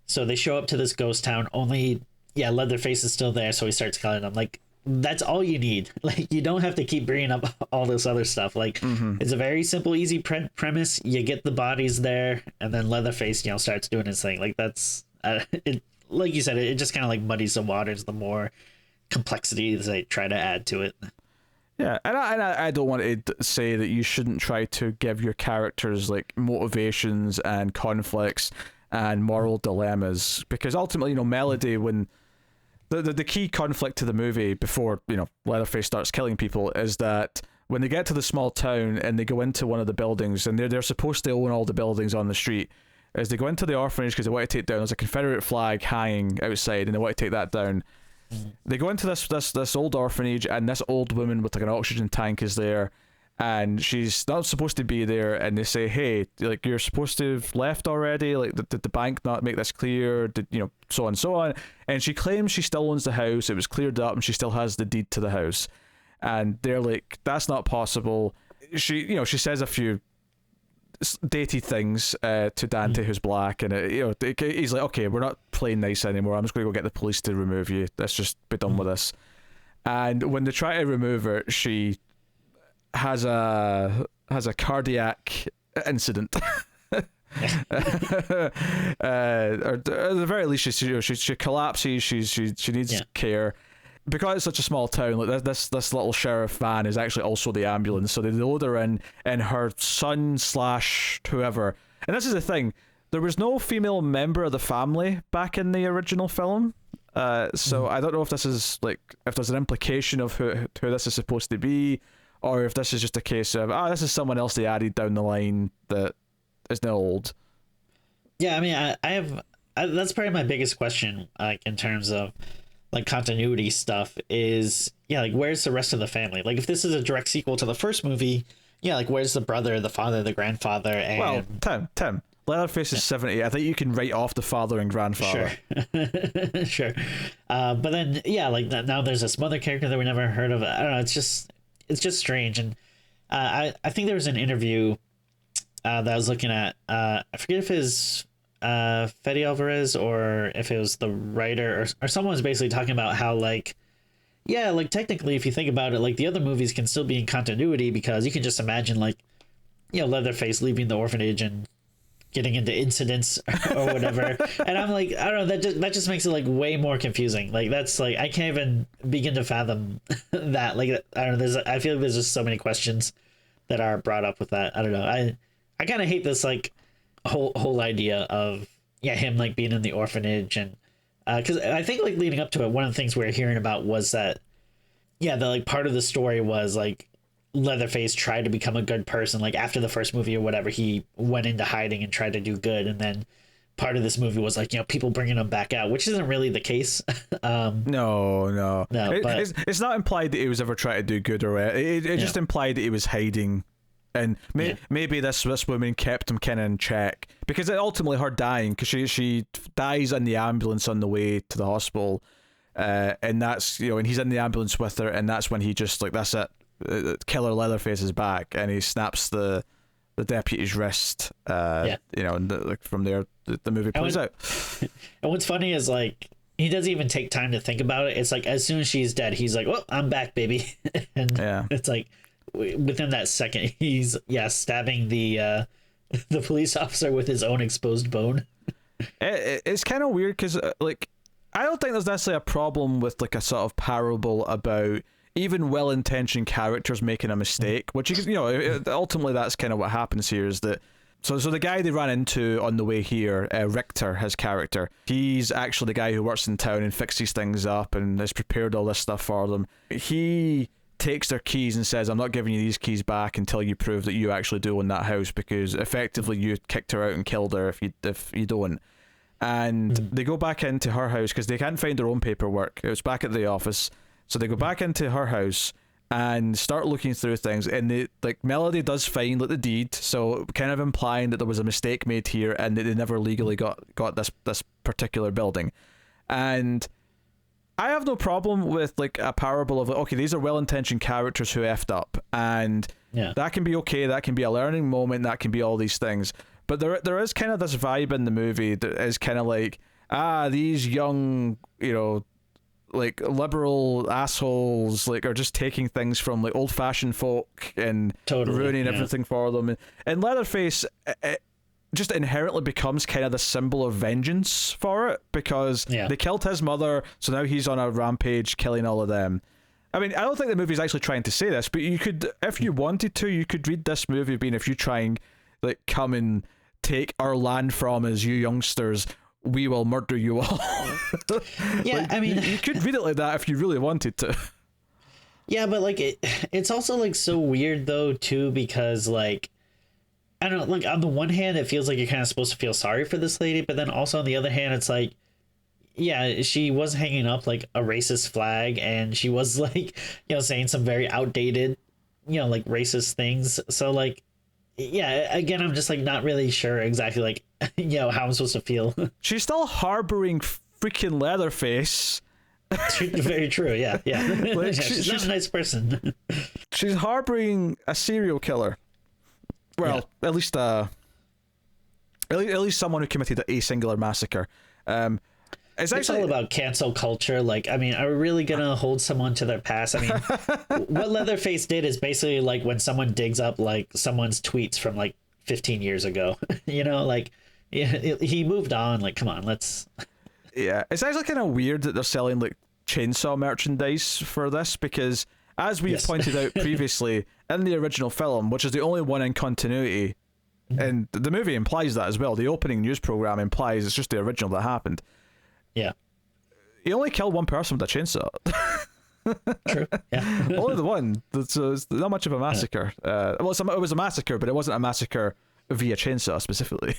S2: so they show up to this ghost town. Only Leatherface is still there, so he starts killing them. Like that's all you need. Like you don't have to keep bringing up all this other stuff. Like it's a very simple, easy premise. You get the bodies there, and then Leatherface, starts doing his thing. Like that's it. Like you said, it just kind of like muddies the waters. The more complexity they try to add to it.
S1: Yeah, and I don't want to say that you shouldn't try to give your characters like motivations and conflicts and moral dilemmas, because ultimately, Melody, when the key conflict to the movie before Leatherface starts killing people is that when they get to the small town and they go into one of the buildings, and they're supposed to own all the buildings on the street, as they go into the orphanage because they want to take down, there's a Confederate flag hanging outside and they want to take that down. They go into this old orphanage, and this old woman with like an oxygen tank is there, and she's not supposed to be there, and they say, hey, like you're supposed to have left already, like did the bank not make this clear, did so on and so on, and she claims she still owns the house, it was cleared up and she still has the deed to the house, and they're like, that's not possible. She says a few dated things to Dante, who's black, and he's like, okay, we're not playing nice anymore, I'm just going to go get the police to remove you, let's just be done with this. And when they try to remove her, she has a cardiac incident. Or at the very least, she collapses. She needs care. Because it's such a small town, like this little sheriff van is actually also the ambulance, so they load her in, and her son / whoever. And this is the thing: there was no female member of the family back in the original film. So I don't know if this is like, if there's an implication of who this is supposed to be, or if this is just a case of this is someone else they added down the line that is now old.
S2: Yeah, I mean, I have that's probably my biggest question, like in terms of like continuity stuff, is like where's the rest of the family? Like if this is a direct sequel to the first movie, like where's the brother, the father, the grandfather? And
S1: well, Tim, Leatherface is 70. I think you can write off the father and grandfather.
S2: Sure. Sure. But then like now there's this mother character that we never heard of. I don't know, it's just strange. And I think there was an interview that I was looking at, I forget if it's Fede Alvarez or if it was the writer or someone was basically talking about how like technically if you think about it, like the other movies can still be in continuity, because you can just imagine like Leatherface leaving the orphanage and getting into incidents or whatever. And I'm like, I don't know, that just makes it like way more confusing. Like that's like, I can't even begin to fathom that. Like I don't know, I feel like there's just so many questions that are brought up with that. I don't know, I kind of hate this like whole idea of him like being in the orphanage, and because I think like leading up to it, one of the things we were hearing about was that the like part of the story was like Leatherface tried to become a good person, like after the first movie or whatever, he went into hiding and tried to do good, and then part of this movie was like people bringing him back out, which isn't really the case.
S1: No,
S2: but
S1: it's not implied that he was ever trying to do good, or it just implied that he was hiding. And maybe this woman kept him kind of in check, because ultimately her dying, because she dies in the ambulance on the way to the hospital, and that's and he's in the ambulance with her, and that's when he just like, that's it, Killer Leatherface is back, and he snaps the deputy's wrist. And from there the movie plays out.
S2: And what's funny is like he doesn't even take time to think about it. It's like as soon as she's dead, he's like, "Well, I'm back, baby," and it's like, within that second, he's stabbing the police officer with his own exposed bone.
S1: It's kind of weird, because like I don't think there's necessarily a problem with like a sort of parable about even well-intentioned characters making a mistake, which ultimately that's kind of what happens here, is that so the guy they ran into on the way here, Richter, his character, he's actually the guy who works in town and fixes things up and has prepared all this stuff for them. He takes their keys and says, I'm not giving you these keys back until you prove that you actually do own that house, because effectively you kicked her out and killed her if you don't. And they go back into her house because they can't find their own paperwork. It was back at the office. So they go back into her house and start looking through things, and Melody does find the deed, so kind of implying that there was a mistake made here and that they never legally got this particular building. And I have no problem with a parable of okay, these are well-intentioned characters who effed up, and that can be okay, that can be a learning moment, that can be all these things. But there is kind of this vibe in the movie that is kind of these young, liberal assholes are just taking things from old-fashioned folk and ruining everything for them. And Leatherface just inherently becomes kind of the symbol of vengeance for it, because they killed his mother, so now he's on a rampage killing all of them. I mean, I don't think the movie's actually trying to say this, but you could, if you wanted to, you could read this movie being, if you try and come and take our land from us, you youngsters, we will murder you all.
S2: Yeah, I mean,
S1: you could read it like that if you really wanted to.
S2: Yeah, but it's also so weird though too, because I don't know, on the one hand it feels like you're kind of supposed to feel sorry for this lady, but then also on the other hand it's she was hanging up a racist flag, and she was saying some very outdated racist things. So again, I'm just like not really sure exactly how I'm supposed to feel.
S1: She's still harboring freaking Leatherface.
S2: Very true. Yeah. She's not a nice person.
S1: She's harboring a serial killer. Well, at least someone who committed a singular massacre.
S2: It's all about cancel culture. I mean, are we really gonna hold someone to their past? I mean, what Leatherface did is basically when someone digs up someone's tweets from 15 years ago. He moved on. Come on, let's.
S1: Yeah, it's actually kind of weird that they're selling chainsaw merchandise for this, because as we've pointed out previously, in the original film, which is the only one in continuity, and the movie implies that as well, the opening news program implies it's just the original that happened.
S2: Yeah.
S1: He only killed one person with a chainsaw.
S2: True. Yeah.
S1: Only the one. So it's not much of a massacre. It was a massacre, but it wasn't a massacre via chainsaw specifically.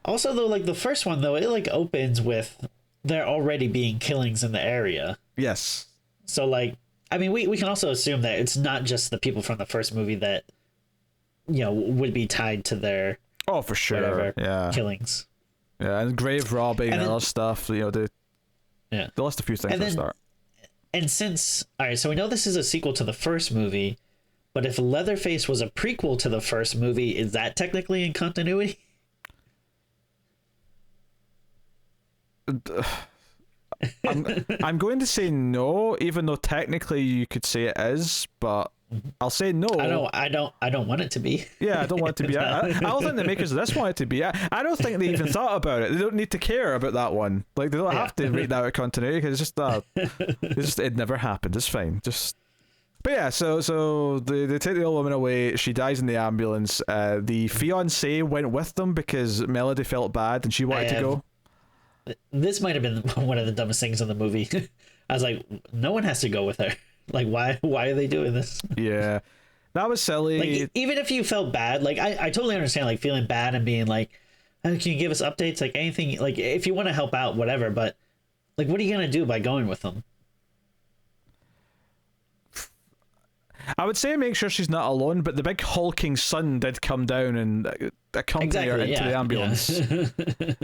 S2: Also, though, the first one, though, it opens with there already being killings in the area.
S1: Yes.
S2: So, I mean, we can also assume that it's not just the people from the first movie that, would be tied to their
S1: for sure,
S2: killings.
S1: Yeah, and grave robbing and other stuff. They list a few things at the start.
S2: And all right, so we know this is a sequel to the first movie, but if Leatherface was a prequel to the first movie, is that technically in continuity?
S1: I'm going to say no, even though technically you could say it is, but I'll say no.
S2: I don't want it to be.
S1: Yeah, I don't want it to be. I don't think the makers of this want it to be. I don't think they even thought about it. They don't need to care about that one. They don't have to rate that with continuity, because it's just it never happened. It's fine. But yeah, so they take the old woman away. She dies in the ambulance. The fiance went with them because Melody felt bad and she wanted to go.
S2: This might have been one of the dumbest things in the movie. I was like, no one has to go with her. Why are they doing this?
S1: Yeah, that was silly.
S2: Even if you felt bad, I totally understand feeling bad and being oh, can you give us updates, anything, if you want to help out, whatever, but what are you gonna do by going with them?
S1: I would say make sure she's not alone, but the big hulking son did come down and accompany her into the ambulance. Yeah.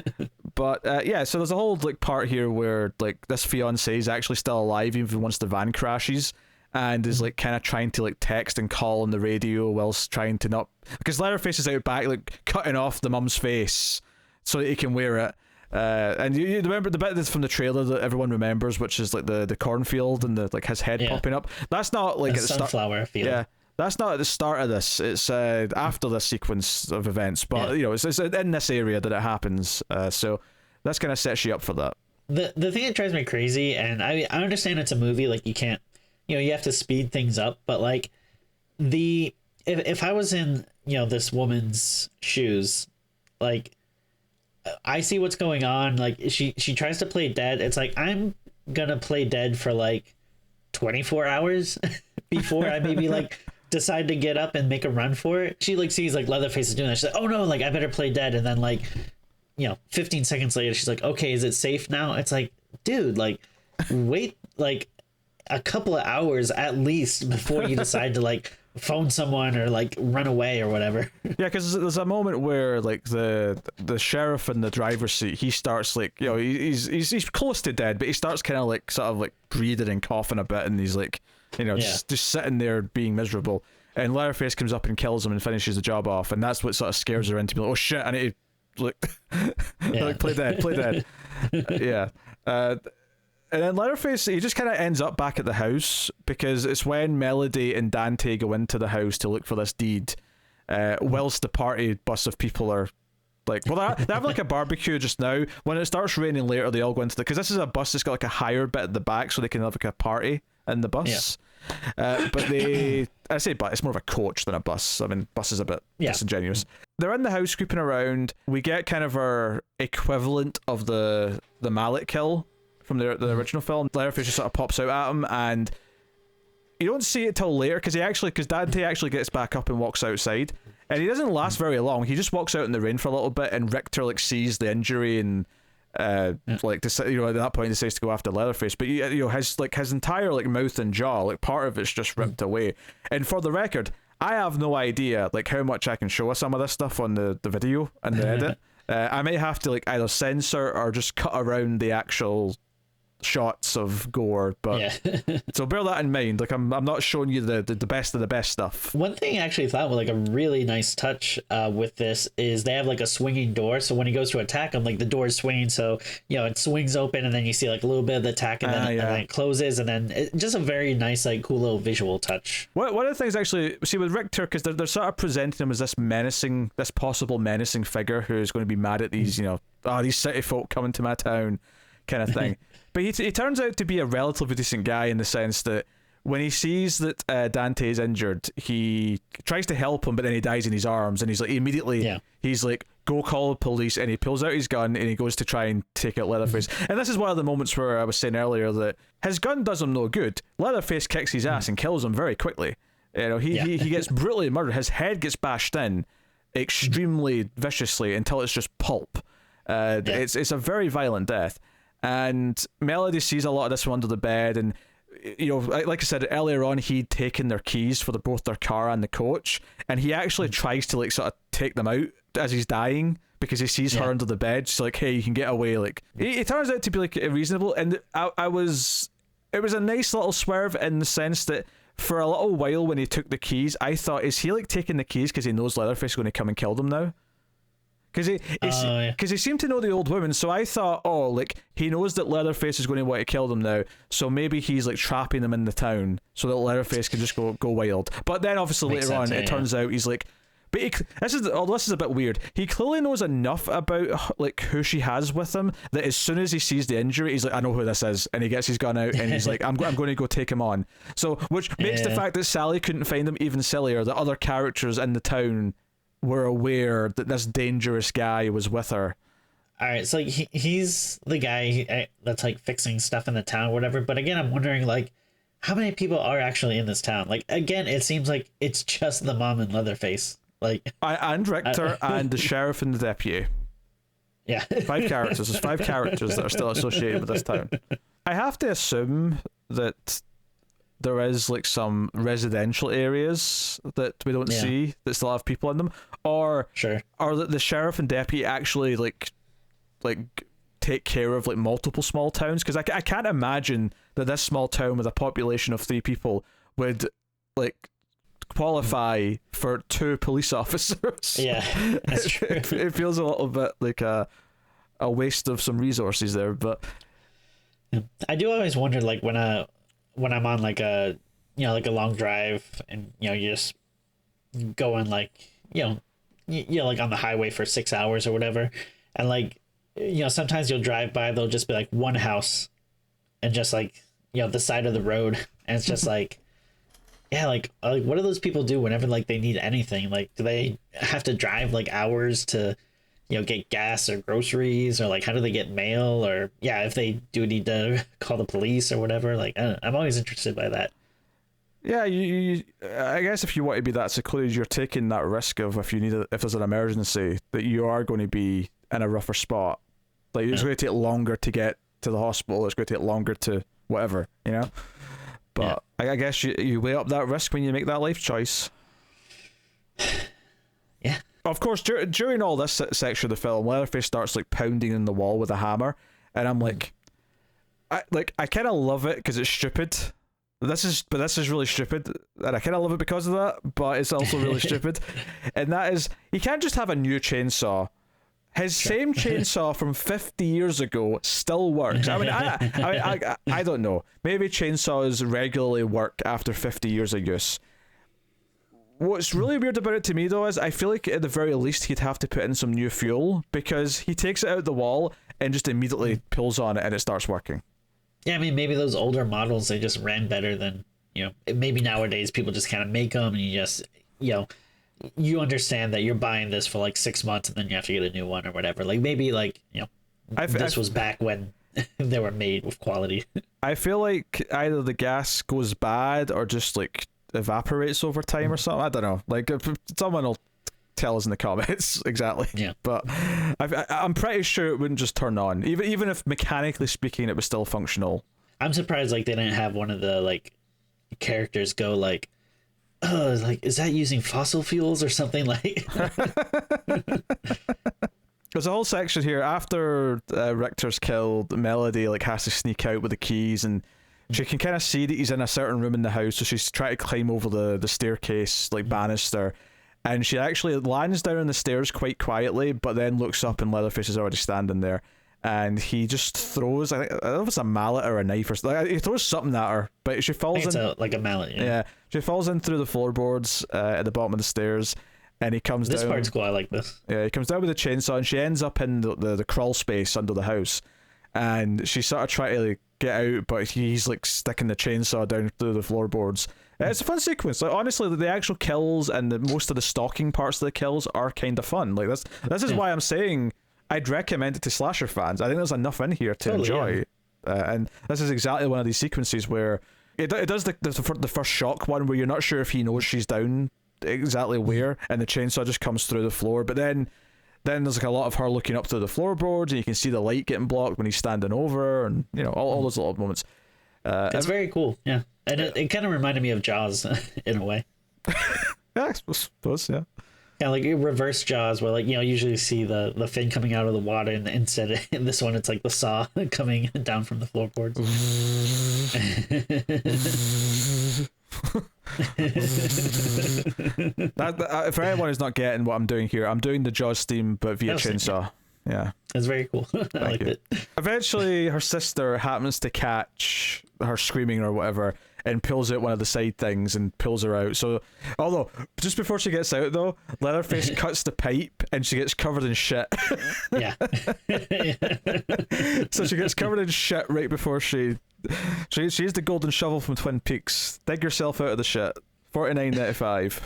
S1: But so there's a whole part here where this fiance is actually still alive even once the van crashes, and is kind of trying to text and call on the radio whilst trying to not, because Leatherface is out back cutting off the mum's face so that he can wear it. And you remember the bit that's from the trailer that everyone remembers, which is the cornfield and the his head popping up. That's not at the
S2: sunflower field.
S1: Yeah, that's not at the start of this. It's after this sequence of events. But it's in this area that it happens. So that's kind of sets you up for that.
S2: The thing that drives me crazy, and I understand it's a movie, you can't, you have to speed things up, but if I was in this woman's shoes, I see what's going on. She tries to play dead. It's I'm gonna play dead for 24 hours before I maybe like decide to get up and make a run for it. She like sees like Leatherface is doing that. She's like, oh no, like I better play dead. And then like, 15 seconds later, she's like, okay, is it safe now? It's like, dude, like wait like a couple of hours at least before you decide to like phone someone or like run away or whatever.
S1: Yeah, because there's a moment where like the sheriff in the driver's seat, he starts like, he's close to dead, but he starts kind of like sort of like breathing and coughing a bit, and he's like, just sitting there being miserable. And Leatherface comes up and kills him and finishes the job off, and that's what sort of scares her into be like, oh shit, I need to like, like play dead. Yeah. And then Leatherface, he just kind of ends up back at the house, because it's when Melody and Dante go into the house to look for this deed, whilst the party bus of people are like, well, they have like a barbecue just now. When it starts raining later, they all go into because this is a bus that's got like a higher bit at the back, so they can have like a party in the bus. Yeah. But it's more of a coach than a bus. I mean, bus is a bit disingenuous. They're in the house creeping around. We get kind of our equivalent of the mallet kill from the original film. Leatherface just sort of pops out at him, and you don't see it till later because Dante actually gets back up and walks outside, and he doesn't last very long. He just walks out in the rain for a little bit, and Richter like sees the injury and at that point decides to go after Leatherface. But his entire like mouth and jaw, like part of it's just ripped away. And for the record, I have no idea like how much I can show us some of this stuff on the video and the edit. I might have to like either censor or just cut around the actual shots of gore, but so bear that in mind. Like I'm not showing you the best of the best stuff.
S2: One thing I actually thought was like a really nice touch with this is they have like a swinging door, so when he goes to attack him, like the door is swinging, so it swings open, and then you see like a little bit of the attack, and then it closes, and then just a very nice like cool little visual touch. One
S1: of the things actually, see with Richter, because they're sort of presenting him as this possible menacing figure who's going to be mad at these these city folk coming to my town kind of thing. But he turns out to be a relatively decent guy in the sense that when he sees that Dante is injured, he tries to help him, but then he dies in his arms, and he's like he's like, go call the police, and he pulls out his gun and he goes to try and take out Leatherface. And this is one of the moments where I was saying earlier that his gun does him no good. Leatherface kicks his ass and kills him very quickly. He gets brutally murdered. His head gets bashed in extremely viciously until it's just pulp. It's a very violent death. And Melody sees a lot of this from under the bed, and like I said earlier on, he'd taken their keys for both their car and the coach, and he actually tries to like sort of take them out as he's dying because he sees her under the bed. She's like, hey, you can get away. Like it turns out to be like reasonable, and it was a nice little swerve in the sense that for a little while when he took the keys, I thought, is he like taking the keys because he knows Leatherface is going to come and kill them now? Because he seemed to know the old woman, so I thought, like he knows that Leatherface is going to want to kill them now, so maybe he's like trapping them in the town so that Leatherface can just go wild. But then obviously later on, it turns out he's like, but this is a bit weird. He clearly knows enough about like who she has with him that as soon as he sees the injury, he's like, I know who this is, and he gets his gun out and he's like, I'm going to go take him on. So which makes the fact that Sally couldn't find him even sillier. That other characters in the town were aware that this dangerous guy was with her.
S2: All right, so he's the guy that's like fixing stuff in the town or whatever. But again, I'm wondering like how many people are actually in this town? Like again, it seems like it's just the mom and Leatherface. Like
S1: and Richter and the sheriff and the deputy.
S2: Yeah.
S1: 5 characters. There's 5 characters that are still associated with this town. I have to assume that there is like some residential areas that we don't see that still have people in them, or that the sheriff and deputy actually like take care of like multiple small towns, because I can't imagine that this small town with a population of 3 people would like qualify for 2 police officers.
S2: Yeah, that's true.
S1: It feels a little bit like a waste of some resources there, but
S2: I do always wonder like when I'm on like a like a long drive and you're just going like you're like on the highway for 6 hours or whatever, and like sometimes you'll drive by, there'll just be like one house and just like the side of the road, and it's just like like what do those people do whenever like they need anything? Like do they have to drive like hours to get gas or groceries, or like how do they get mail, or if they do need to call the police or whatever? Like I'm always interested by that.
S1: Yeah, I guess if you want to be that secluded, you're taking that risk of if there's an emergency, that you are going to be in a rougher spot. Like, it's going to take longer to get to the hospital. It's going to take longer to whatever, you know? But I guess you weigh up that risk when you make that life choice.
S2: Yeah.
S1: Of course, during all this section of the film, Leatherface starts like pounding in the wall with a hammer, and I'm like, I kind of love it because it's stupid. This is really stupid, and I kind of love it because of that. But it's also really stupid, and that is, you can't just have a new chainsaw. His same chainsaw from 50 years ago still works. I mean, I don't know. Maybe chainsaws regularly work after 50 years of use. What's really weird about it to me, though, is I feel like at the very least he'd have to put in some new fuel, because he takes it out the wall and just immediately pulls on it and it starts working.
S2: Yeah, I mean, maybe those older models, they just ran better than, maybe nowadays people just kind of make them and you just, you understand that you're buying this for like 6 months and then you have to get a new one or whatever. Like, maybe this was back when they were made with quality. I
S1: feel like either the gas goes bad or just like evaporates over time or something. I don't know. Like, if someone will tell us in the comments exactly.
S2: Yeah.
S1: But I'm pretty sure it wouldn't just turn on, even if mechanically speaking it was still functional.
S2: I'm surprised like they didn't have one of the like characters go like, oh, like, is that using fossil fuels or something? Like,
S1: there's a whole section here after Richter's killed. Melody like has to sneak out with the keys, and she can kind of see that he's in a certain room in the house, so she's trying to climb over the staircase like banister, and she actually lands down on the stairs quite quietly, but then looks up and Leatherface is already standing there, and he just throws, I don't know if it's a mallet or a knife or something. He throws something at her, but she falls in.
S2: Like a mallet.
S1: Yeah, she falls in through the floorboards at the bottom of the stairs, and he comes down.
S2: This part's cool. I like this.
S1: Yeah, he comes down with a chainsaw, and she ends up in the crawl space under the house, and she sort of tries to like get out, but he's like sticking the chainsaw down through the floorboards. It's a fun sequence. Like, honestly, the actual kills and most of the stalking parts of the kills are kind of fun. Like, this is why I'm saying I'd recommend it to slasher fans. I think there's enough in here to enjoy. Yeah. And this is exactly one of these sequences where it does the first shock one where you're not sure if he knows she's down exactly where, and the chainsaw just comes through the floor. But then there's like a lot of her looking up through the floorboards, and you can see the light getting blocked when he's standing over, and all those little moments.
S2: It's very cool, yeah. And it kind of reminded me of Jaws in a way.
S1: Yeah, I suppose, yeah.
S2: Yeah, like reverse Jaws, where like usually you see the fin coming out of the water, and instead in this one it's like the saw coming down from the floorboards.
S1: For anyone who's not getting what I'm doing here, I'm doing the Jaws theme but via chainsaw. Yeah,
S2: it's very cool. I liked it.
S1: Eventually her sister happens to catch her screaming or whatever and pulls out one of the side things and pulls her out. So, although just before she gets out though, Leatherface cuts the pipe and she gets covered in shit.
S2: Yeah.
S1: So she gets covered in shit right before she's the golden shovel from Twin Peaks. Dig yourself out of the shit. $49.95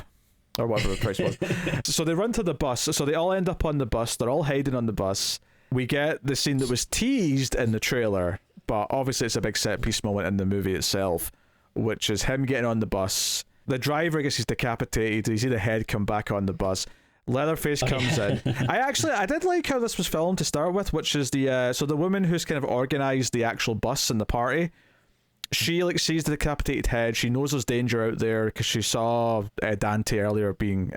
S1: or whatever the price was. So they run to the bus. So they all end up on the bus. They're all hiding on the bus. We get the scene that was teased in the trailer, but obviously it's a big set piece moment in the movie itself, which is him getting on the bus. The driver gets his decapitated. You see the head come back on the bus. Leatherface comes in. I did like how this was filmed to start with, which is so the woman who's kind of organized the actual bus and the party, she like sees the decapitated head. She knows there's danger out there because she saw Dante earlier being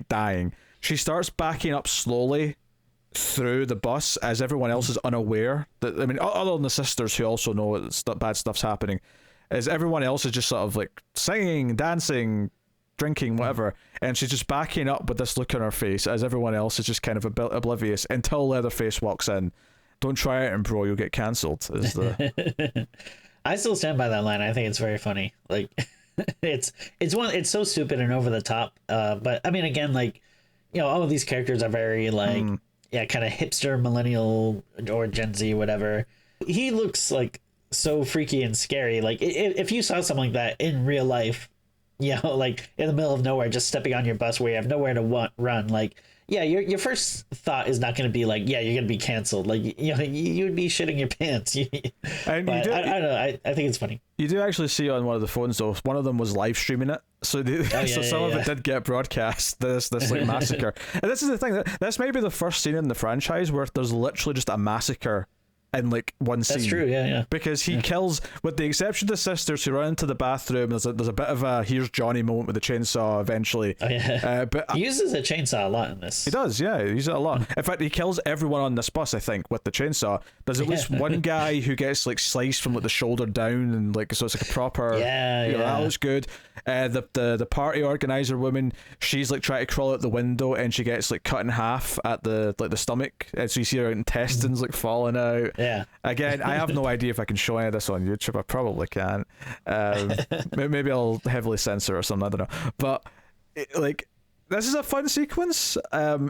S1: dying. She starts backing up slowly through the bus as everyone else is unaware that, I mean, other than the sisters who also know bad stuff's happening, as everyone else is just sort of like singing, dancing, drinking, whatever, and she's just backing up with this look on her face as everyone else is just kind of oblivious until Leatherface walks in. Don't try it, and bro, you'll get cancelled.
S2: I still stand by that line. I think it's very funny. Like, it's so stupid and over the top. But I mean, again, like, all of these characters are very like, kind of hipster, millennial, or Gen Z, whatever. He looks like so freaky and scary. Like, if you saw something like that in real life, like in the middle of nowhere, just stepping on your bus where you have nowhere to run, like, yeah, your first thought is not going to be like, yeah, you're going to be canceled. Like, you know, you would be shitting your pants.
S1: And
S2: but I don't know. I think it's funny.
S1: You do actually see on one of the phones though. One of them was live streaming it, so some of it did get broadcast. This like massacre, and this is the thing. This may be the first scene in the franchise where there's literally just a massacre in like one scene.
S2: That's true, yeah.
S1: Because he kills, with the exception of the sisters who run into the bathroom. There's a bit of a here's Johnny moment with the chainsaw eventually.
S2: Oh yeah.
S1: But
S2: he uses a chainsaw a lot in this.
S1: He does, yeah. He uses it a lot. In fact, he kills everyone on this bus, I think, with the chainsaw. There's at least one guy who gets like sliced from like the shoulder down, and like so it's like a proper.
S2: Yeah.
S1: That looks good. The party organizer woman, she's like trying to crawl out the window, and she gets like cut in half at the stomach, and so you see her intestines like falling out.
S2: Yeah.
S1: Again, I have no idea if I can show any of this on YouTube. I probably can't. Maybe I'll heavily censor or something. I don't know. But this is a fun sequence.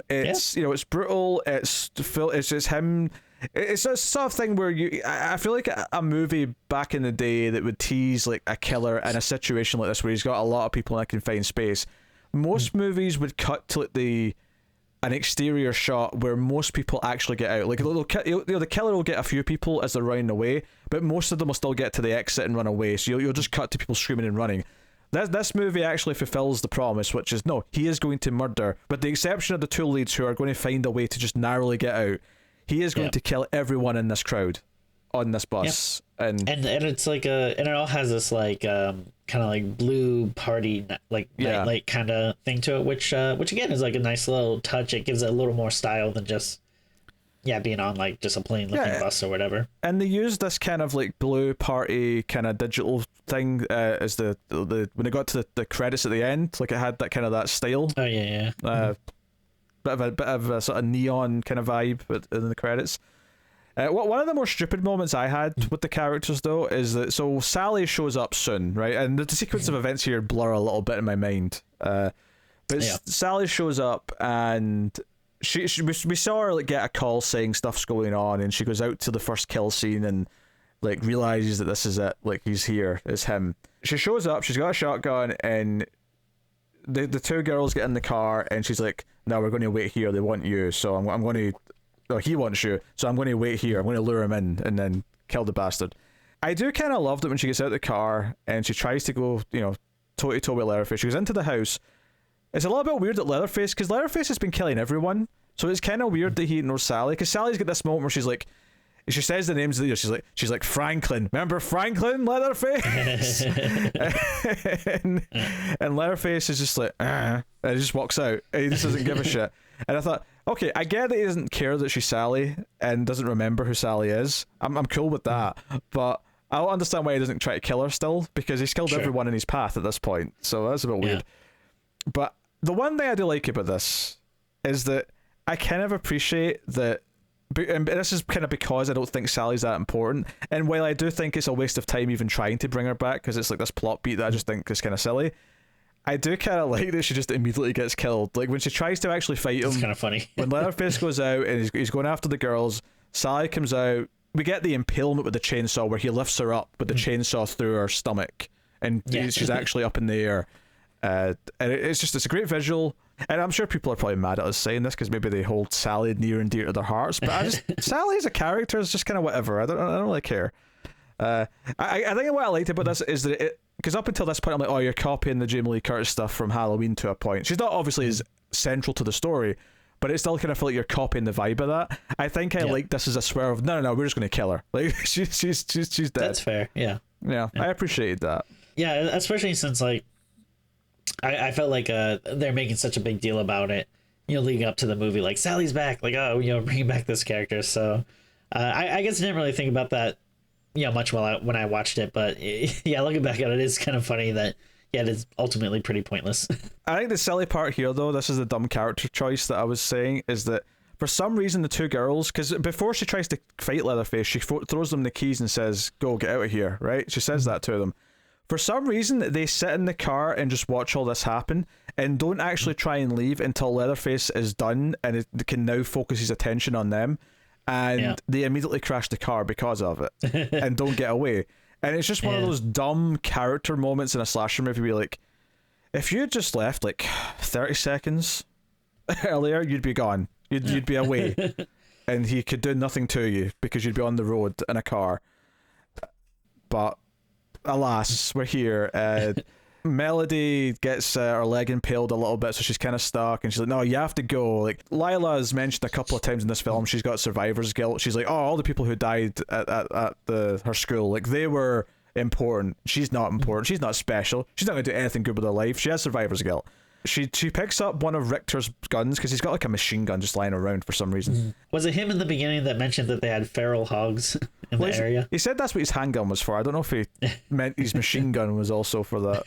S1: It's it's brutal. It's just him. It's a sort of thing where I feel like a movie back in the day that would tease like a killer in a situation like this where he's got a lot of people in a confined space. Most movies would cut to like an exterior shot where most people actually get out. Like the killer will get a few people as they're running away, but most of them will still get to the exit and run away. So you'll just cut to people screaming and running. This movie actually fulfills the promise, which is no, he is going to murder, with the exception of the two leads who are going to find a way to just narrowly get out. He is going to kill everyone in this crowd on this bus. And
S2: it's like and it all has this like kind of like blue party like nightlight kind of thing to it, which again is like a nice little touch. It gives it a little more style than just being on like just a plain looking bus or whatever.
S1: And they use this kind of like blue party kind of digital thing as the when it got to the credits at the end, like it had that kind of that style.
S2: Oh yeah.
S1: Bit of a sort of neon kind of vibe in the credits. One of the more stupid moments I had with the characters though is that Sally shows up soon, right? And the sequence of events here blur a little bit in my mind. Sally shows up and we saw her like get a call saying stuff's going on, and she goes out to the first kill scene and like realizes that this is it, like he's here, it's him. She shows up, she's got a shotgun, and the two girls get in the car, and she's like, no, we're going to wait here, they want you, so I'm going to, no, he wants you, so I'm going to wait here, I'm going to lure him in and then kill the bastard. I do kind of love that when she gets out of the car and she tries to go, toe-to-toe with Leatherface. She goes into the house. It's a little bit weird that Leatherface, because Leatherface has been killing everyone, so it's kind of weird that he knows Sally, because Sally's got this moment where she's like, she says the names of the leaders. She's like Franklin. Remember Franklin, Leatherface? and Leatherface is just like, and he just walks out. And he just doesn't give a shit. And I thought, okay, I get that he doesn't care that she's Sally and doesn't remember who Sally is. I'm cool with that. But I don't understand why he doesn't try to kill her still, because he's killed everyone in his path at this point. So that's a bit weird. But the one thing I do like about this is that I kind of appreciate that. And this is kind of because I don't think Sally's that important, and while I do think it's a waste of time even trying to bring her back because it's like this plot beat that I just think is kind of silly, I do kind of like that she just immediately gets killed. Like when she tries to actually fight him,
S2: it's kind of funny.
S1: When Leatherface goes out and he's going after the girls, Sally comes out, we get the impalement with the chainsaw where he lifts her up with the chainsaw through her stomach, and she's actually up in the air. And it's a great visual, and I'm sure people are probably mad at us saying this because maybe they hold Sally near and dear to their hearts, but Sally as a character is just kind of whatever. I don't really care. I think what I liked about this is that because up until this point I'm like, oh, you're copying the Jamie Lee Curtis stuff from Halloween to a point. She's not obviously as central to the story, but it still kind of feel like you're copying the vibe of that. I think I like this as a swerve. No, we're just going to kill her. Like she's dead.
S2: That's fair. Yeah.
S1: I appreciated that.
S2: Yeah, especially since like I felt like they're making such a big deal about it, leading up to the movie, like Sally's back, like, oh, bringing back this character. So I guess I didn't really think about that much when I watched it, but looking back at it, it's kind of funny that it is ultimately pretty pointless.
S1: I think the silly part here though, this is the dumb character choice that I was saying, is that for some reason the two girls, because before she tries to fight Leatherface, she throws them the keys and says, go, get out of here, right? She says that to them. For some reason, they sit in the car and just watch all this happen and don't actually try and leave until Leatherface is done and it can now focus his attention on them. And they immediately crash the car because of it and don't get away. And it's just one of those dumb character moments in a slasher movie where you're like, if you had just left like 30 seconds earlier, you'd be gone. You'd be away, and he could do nothing to you because you'd be on the road in a car. But alas, we're here. Melody gets her leg impaled a little bit, so she's kind of stuck, and she's like, no, you have to go. Like, Lila's mentioned a couple of times in this film, she's got survivor's guilt. She's like, oh, all the people who died at her school, like, they were important. She's not important. She's not special. She's not going to do anything good with her life. She has survivor's guilt. She picks up one of Richter's guns because he's got like a machine gun just lying around for some reason.
S2: Was it him in the beginning that mentioned that they had feral hogs in the area?
S1: He said that's what his handgun was for. I don't know if he meant his machine gun was also for that.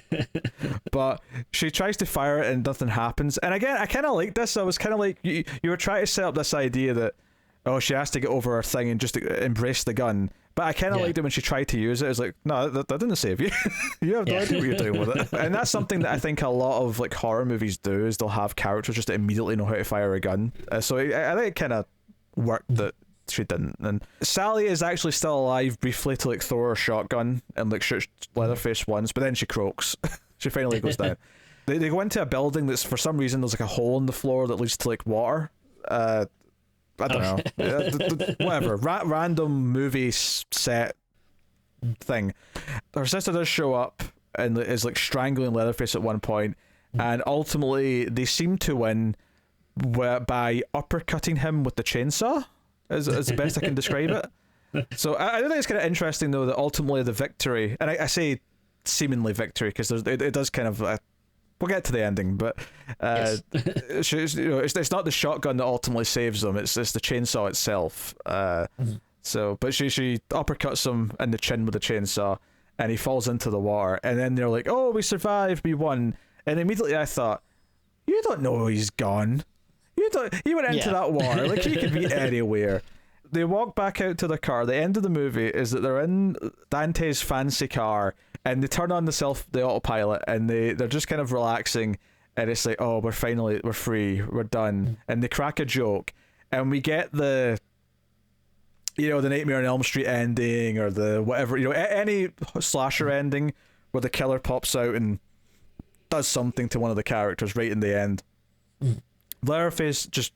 S1: But she tries to fire it and nothing happens. And again, I kind of like this. I was kind of like, you were trying to set up this idea that, oh, she has to get over her thing and just embrace the gun. But I kind of liked it when she tried to use it. It was like, no, that didn't save you. You have no idea what you're doing with it. And that's something that I think a lot of like horror movies do, is they'll have characters just immediately know how to fire a gun. So I think it kind of worked that she didn't. And Sally is actually still alive briefly to like throw her shotgun and like shoot Leatherface once, but then she croaks. She finally goes down. They go into a building that's, for some reason, there's like a hole in the floor that leads to like water. I don't know. Whatever. Random movie set thing. Her sister does show up and is like strangling Leatherface at one point, and ultimately they seem to win by uppercutting him with the chainsaw, is the best I can describe it. So I think it's kind of interesting though that ultimately the victory, and I say seemingly victory because it does kind of we'll get to the ending, but it's not the shotgun that ultimately saves them, it's the chainsaw itself. So but she uppercuts him in the chin with the chainsaw and he falls into the water, and then they're like, oh, we survived, we won. And immediately I thought, you don't know he's gone. He went into that water, like he could be anywhere. They walk back out to the car. The end of the movie is that they're in Dante's fancy car, and they turn on the autopilot, and they're just kind of relaxing, and it's like, oh, we're free, we're done. And they crack a joke, and we get the Nightmare on Elm Street ending, or the whatever, any slasher ending where the killer pops out and does something to one of the characters right in the end. Leatherface just,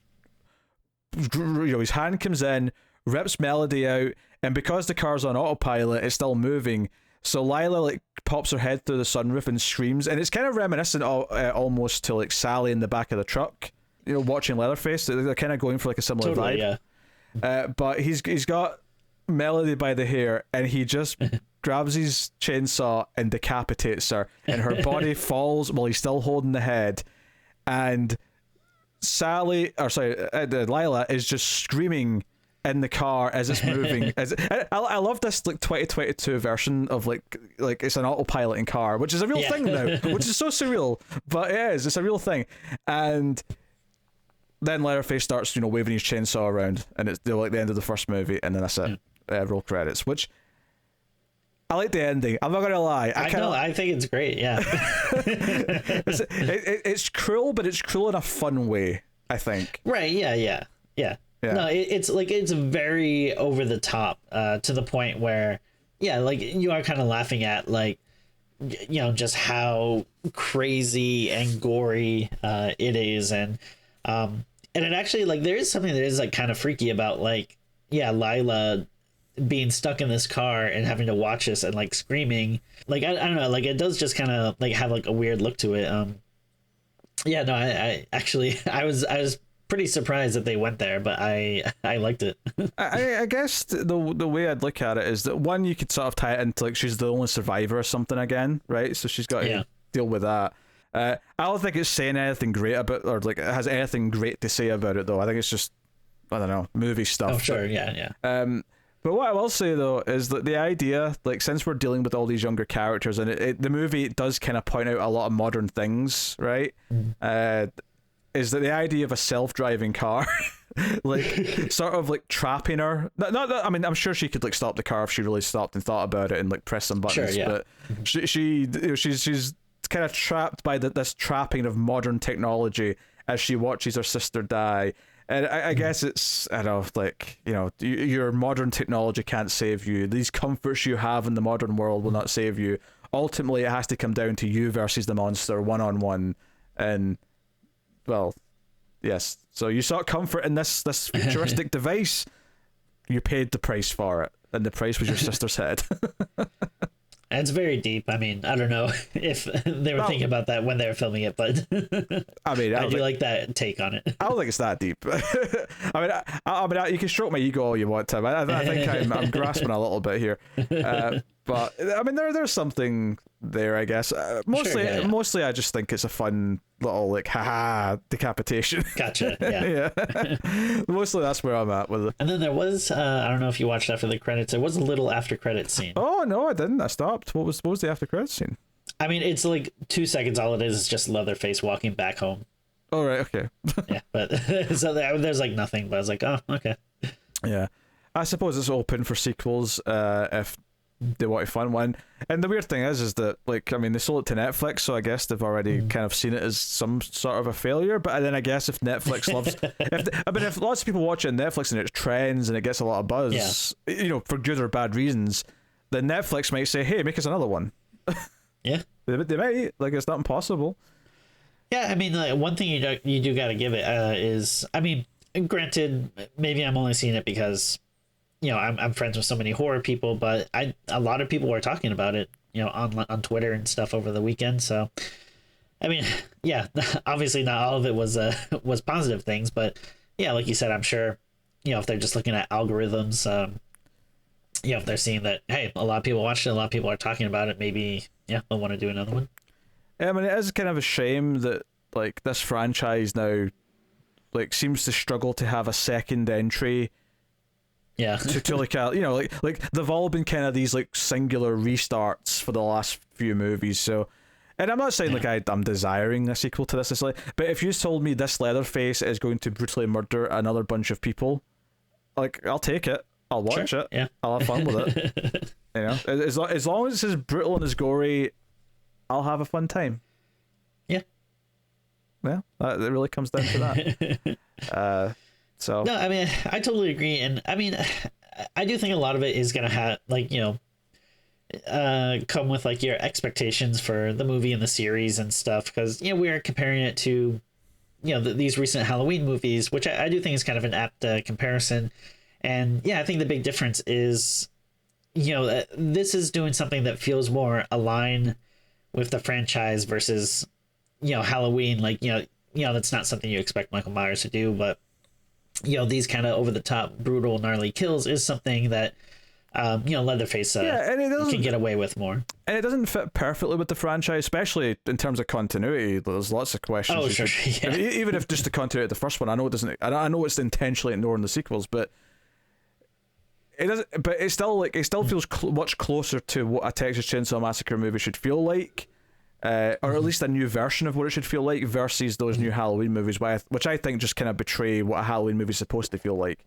S1: his hand comes in, rips Melody out, and because the car's on autopilot, it's still moving. So Lila like pops her head through the sunroof and screams, and it's kind of reminiscent almost to like Sally in the back of the truck, watching Leatherface. They're kind of going for like a similar vibe. Yeah. But he's got Melody by the hair, and he just grabs his chainsaw and decapitates her, and her body falls while he's still holding the head, and Lila is just screaming in the car as it's moving. I love this like 2022 version of like it's an autopiloting car, which is a real thing now, which is so surreal, but it's a real thing. And then Leatherface starts waving his chainsaw around, and it's like the end of the first movie, and then that's it. Roll credits, which I like the ending. I'm not gonna lie.
S2: I think it's great. Yeah.
S1: It's cruel, but it's cruel in a fun way, I think.
S2: Right. Yeah. No, it's like, it's very over the top, to the point where, like you are kind of laughing at like, just how crazy and gory it is, and it actually, like, there is something that is like kind of freaky about like, Lila being stuck in this car and having to watch this and like screaming. Like I don't know, like it does just kind of like have like a weird look to it. I actually I was pretty surprised that they went there, but I liked it.
S1: I guess the way I'd look at it is that, one, you could sort of tie it into like she's the only survivor or something again, right? So she's got to deal with that. I don't think it's saying anything great about, or like it has anything great to say about it though. I think it's just, I don't know, movie stuff.
S2: Oh sure, yeah.
S1: But what I will say though is that the idea, like, since we're dealing with all these younger characters, and the movie does kind of point out a lot of modern things, right? Is that the idea of a self-driving car, like sort of like trapping her? Not that, I mean, I'm sure she could like stop the car if she really stopped and thought about it and like press some buttons. Sure, yeah. But she's kind of trapped by this trapping of modern technology as she watches her sister die. And I guess it's, I don't know, like, your modern technology can't save you. These comforts you have in the modern world will not save you. Ultimately, it has to come down to you versus the monster, one-on-one. And, well, Yes. So you sought comfort in this futuristic device. You paid the price for it, and the price was your sister's head.
S2: It's very deep. I mean, I don't know if they were thinking about that when they were filming it, but
S1: I mean,
S2: I do like that take on it.
S1: I don't think it's that deep. I mean, you can stroke my ego all you want, Tim. I think I'm grasping a little bit here, but I mean, there's something there, I guess. Mostly, I just think it's a fun little like haha decapitation.
S2: Gotcha. Yeah.
S1: Yeah. Mostly that's where I'm at with it.
S2: And then there was I don't know if you watched after the credits. There was a little after credits scene.
S1: Oh no, I didn't. I stopped. What was the after credits scene?
S2: I mean, it's like 2 seconds. All it is just Leatherface walking back home.
S1: Oh right, okay.
S2: Yeah, but so there's like nothing. But I was like, oh, okay.
S1: Yeah, I suppose it's open for sequels if they want to fund one. And the weird thing is that, like, I mean, they sold it to Netflix, so I guess they've already kind of seen it as some sort of a failure. But then I guess if Netflix loves, if lots of people watch it on Netflix and it trends and it gets a lot of buzz, you know, for good or bad reasons, then Netflix might say, "Hey, make us another one."
S2: Yeah,
S1: they might. Like, it's not impossible.
S2: Yeah, I mean, like, one thing you do got to give it is, I mean, granted, maybe I'm only seeing it because, you know, I'm friends with so many horror people, but a lot of people were talking about it, you know, on Twitter and stuff over the weekend. So, I mean, yeah, obviously not all of it was positive things, but yeah, like you said, I'm sure, you know, if they're just looking at algorithms, you know, if they're seeing that, hey, a lot of people watched it, a lot of people are talking about it, maybe, yeah, they'll want to do another one.
S1: I mean, it is kind of a shame that, like, this franchise now, like, seems to struggle to have a second entry.
S2: Yeah.
S1: to like, you know, like they've all been kind of these like singular restarts for the last few movies. So, and I'm not saying like I'm desiring a sequel to this. It's like, but if you told me this Leatherface is going to brutally murder another bunch of people, like, I'll take it. I'll watch it.
S2: Yeah.
S1: I'll have fun with it. You know, as long as it's as brutal and as gory, I'll have a fun time.
S2: Yeah.
S1: Yeah, it really comes down to that. So
S2: no, I mean, I totally agree, and I mean, I do think a lot of it is gonna have, like, you know, come with like your expectations for the movie and the series and stuff, because, you know, we are comparing it to, you know, these recent Halloween movies, which I do think is kind of an apt comparison. And yeah, I think the big difference is, you know, this is doing something that feels more aligned with the franchise versus, you know, Halloween. Like, you know, that's not something you expect Michael Myers to do, but, you know, these kind of over the top, brutal, gnarly kills is something that, you know, Leatherface
S1: and it
S2: can get away with more.
S1: And it doesn't fit perfectly with the franchise, especially in terms of continuity. There's lots of questions.
S2: Oh, sure. Yeah.
S1: I mean, even if just the continuity of the first one, I know it doesn't. I know it's intentionally ignoring the sequels, but it doesn't. But it's still like, it still feels much closer to what a Texas Chainsaw Massacre movie should feel like. Or at least a new version of what it should feel like versus those new Halloween movies, which I think just kind of betray what a Halloween movie is supposed to feel like.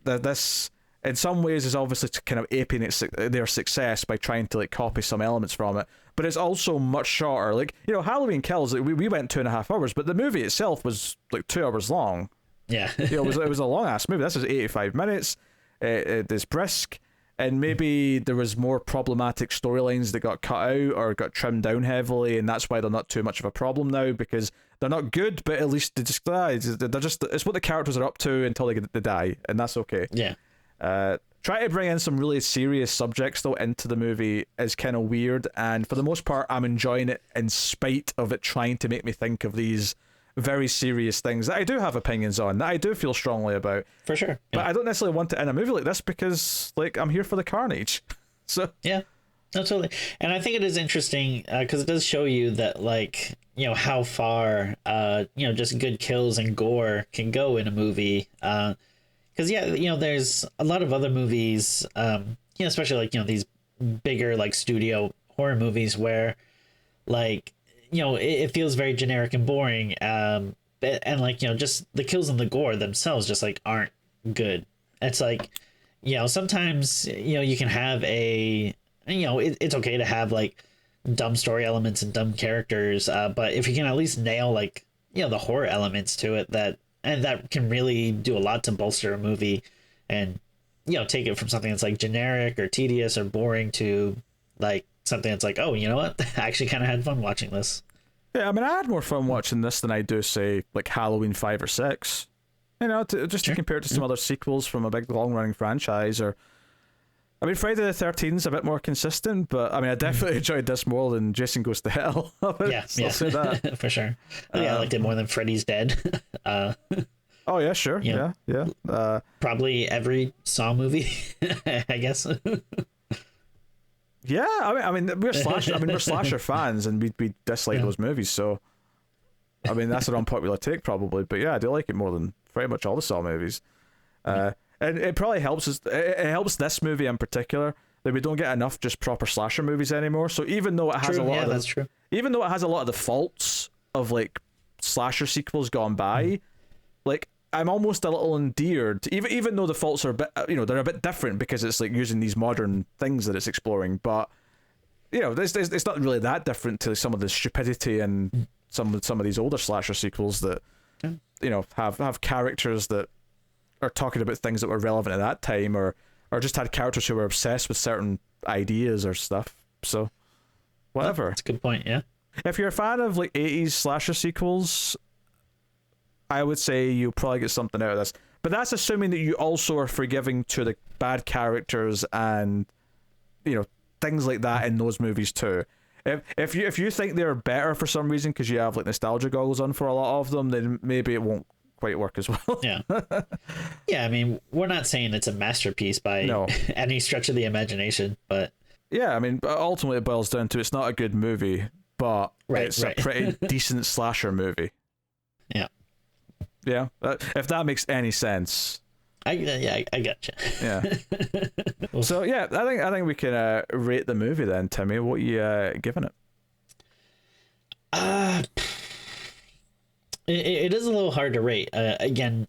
S1: This, in some ways, is obviously kind of aping their success by trying to like copy some elements from it, but it's also much shorter. Like, you know, Halloween Kills, like, we went 2.5 hours, but the movie itself was like 2 hours long.
S2: Yeah.
S1: You know, it was a long ass movie. This is 85 minutes. It is brisk. And maybe there was more problematic storylines that got cut out or got trimmed down heavily, and that's why they're not too much of a problem now, because they're not good, but at least they're just it's what the characters are up to until they die, and that's okay.
S2: Yeah.
S1: Try to bring in some really serious subjects though into the movie is kind of weird, and for the most part, I'm enjoying it in spite of it trying to make me think of these very serious things that I do have opinions on, that I do feel strongly about.
S2: For sure. Yeah.
S1: But I don't necessarily want it in a movie like this because, like, I'm here for the carnage. So
S2: yeah, absolutely. And I think it is interesting because it does show you that, like, you know, how far, you know, just good kills and gore can go in a movie. Because, yeah, you know, there's a lot of other movies, you know, especially like, you know, these bigger, like, studio horror movies where, like, you know, it feels very generic and boring, and like, you know, just the kills and the gore themselves just like aren't good. It's like, you know, sometimes, you know, you can have you know, it's okay to have like dumb story elements and dumb characters, but if you can at least nail, like, you know, the horror elements to it, that can really do a lot to bolster a movie, and, you know, take it from something that's like generic or tedious or boring to like something that's like, oh, you know what, I actually kind of had fun watching this.
S1: Yeah, I mean, I had more fun watching this than I do, say, like Halloween 5 or 6. You know, to compare it to some other sequels from a big long-running franchise. Or, I mean, Friday the 13th is a bit more consistent, but I mean, I definitely enjoyed this more than Jason Goes to Hell.
S2: Yeah,
S1: say that.
S2: For sure. I liked it more than Freddy's Dead.
S1: Oh yeah, sure. Yeah.
S2: Probably every Saw movie, I guess.
S1: Yeah, I mean, we're slasher fans, and we dislike those movies. So, I mean, that's an unpopular take, probably. But yeah, I do like it more than pretty much all the Saw movies. And it probably helps us. It helps this movie in particular that we don't get enough just proper slasher movies anymore. So even though it has even though it has a lot of the faults of like slasher sequels gone by, like, I'm almost a little endeared, even though the faults are a bit, they're a bit different because it's like using these modern things that it's exploring. But it's not really that different to some of the stupidity and some of these older slasher sequels that have characters that are talking about things that were relevant at that time, or just had characters who were obsessed with certain ideas or stuff. So whatever.
S2: That's a good point. Yeah.
S1: If you're a fan of like 80s slasher sequels, I would say you'll probably get something out of this. But that's assuming that you also are forgiving to the bad characters and things like that in those movies too. If you think they're better for some reason because you have like nostalgia goggles on for a lot of them, then maybe it won't quite work as well.
S2: Yeah. Yeah, I mean, we're not saying it's a masterpiece by any stretch of the imagination, but
S1: yeah, I mean, ultimately it boils down to it's not a good movie, but it's a pretty decent slasher movie.
S2: Yeah.
S1: Yeah, if that makes any sense.
S2: I gotcha.
S1: Yeah. So yeah, I think we can rate the movie then, Timmy. What are you giving it?
S2: It is a little hard to rate. Again,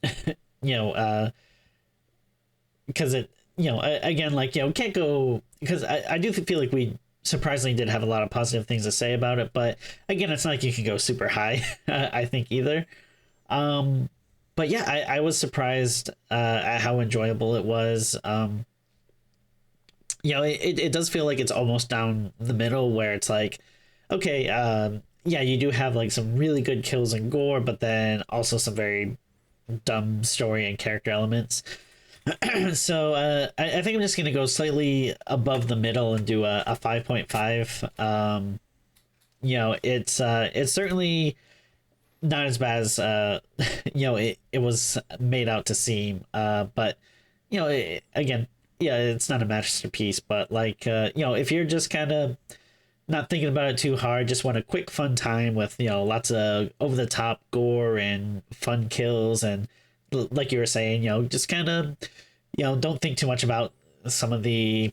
S2: because it, again, like, can't go, because I do feel like we surprisingly did have a lot of positive things to say about it, but again, it's not like you can go super high, I think, either. But yeah, I was surprised at how enjoyable it was. It does feel like it's almost down the middle, where it's like, okay, yeah, you do have like some really good kills and gore, but then also some very dumb story and character elements. So I think I'm just gonna go slightly above the middle and do a 5.5. It's certainly not as bad as it was made out to seem, but again, yeah, it's not a masterpiece, but like if you're just kind of not thinking about it too hard, just want a quick fun time with lots of over the top gore and fun kills, and like you were saying, just kind of don't think too much about some of the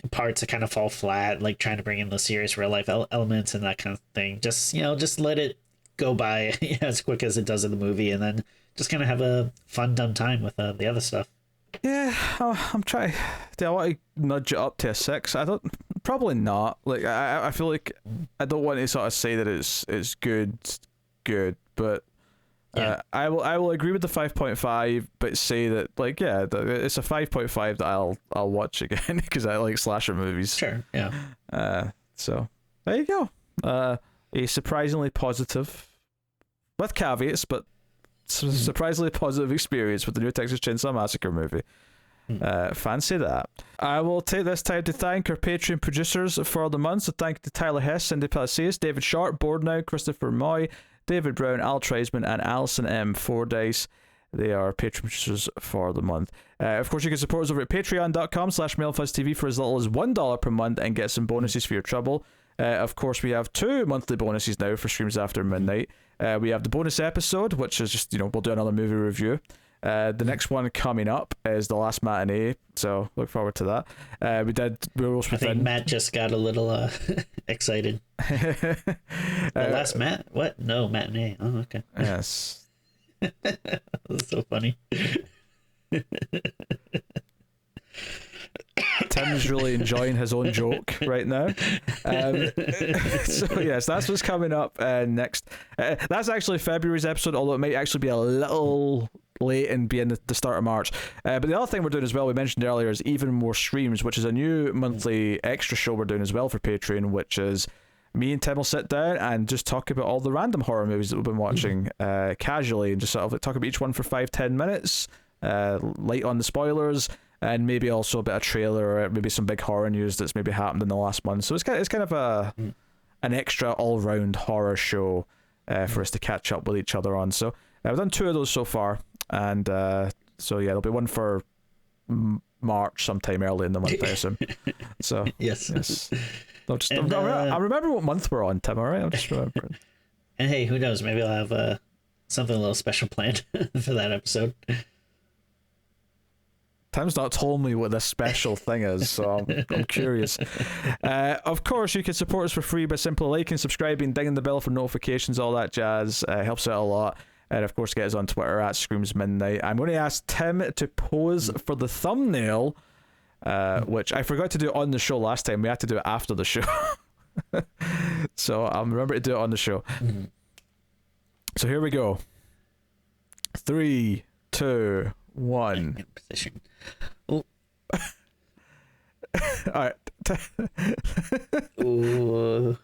S2: parts that kind of fall flat, like trying to bring in the serious real life elements and that kind of thing. Just just let it go by as quick as it does in the movie, and then just kind of have a fun dumb time with the other stuff.
S1: Yeah, I'm trying. Do I want to nudge it up to a 6? I don't. Probably not. Like I feel like I don't want to sort of say that it's good, but yeah. I will agree with the 5.5, but say that like it's a 5.5 that I'll watch again because I like slasher movies.
S2: Sure. Yeah.
S1: So there you go. A surprisingly positive, with caveats, but surprisingly positive experience with the new Texas Chainsaw Massacre movie. Fancy that. I will take this time to thank our Patreon producers for the month. So thank you to Tyler Hess, Cindy Palacios, David Sharp, Board Now, Christopher Moy, David Brown, Al Treisman, and Alison M. Fordyce. They are Patreon producers for the month. Of course, you can support us over at patreon.com/MailFuzzTV for as little as $1 per month and get some bonuses for your trouble. Of course, we have 2 monthly bonuses now for streams after midnight. We have the bonus episode, which is just, we'll do another movie review. The next one coming up is The Last Matinee, so look forward to that. We also
S2: I think Matt just got a little excited. The Last what? No, Matinee. Oh, okay.
S1: Yes.
S2: That's so funny.
S1: Tim's really enjoying his own joke right now. So yes, that's what's coming up next. That's actually February's episode, although it might actually be a little late and be in the start of March. But the other thing we're doing as well, we mentioned earlier, is Even More Streams, which is a new monthly extra show we're doing as well for Patreon, which is me and Tim will sit down and just talk about all the random horror movies that we've been watching casually, and just sort of like talk about each one for 5-10 minutes, light on the spoilers, and maybe also a bit of trailer, or maybe some big horror news that's maybe happened in the last month. So it's kind of an extra all-round horror show for us to catch up with each other on. So we've done 2 of those so far, and so yeah, there'll be one for March sometime early in the month, I assume. So
S2: yes.
S1: I remember what month we're on, Tim. All right, I'm just remembering.
S2: And hey, who knows? Maybe I'll have something a little special planned for that episode.
S1: Tim's not told me what this special thing is, so I'm curious. Of course, you can support us for free by simply liking, subscribing, dinging the bell for notifications, all that jazz. Helps out a lot. And of course, get us on Twitter at ScreamsMidnight. I'm going to ask Tim to pose for the thumbnail, which I forgot to do on the show last time. We had to do it after the show. So I'll remember to do it on the show. So here we go. 3, 2, 1.
S2: Position. Oh.
S1: All right.
S2: Ooh.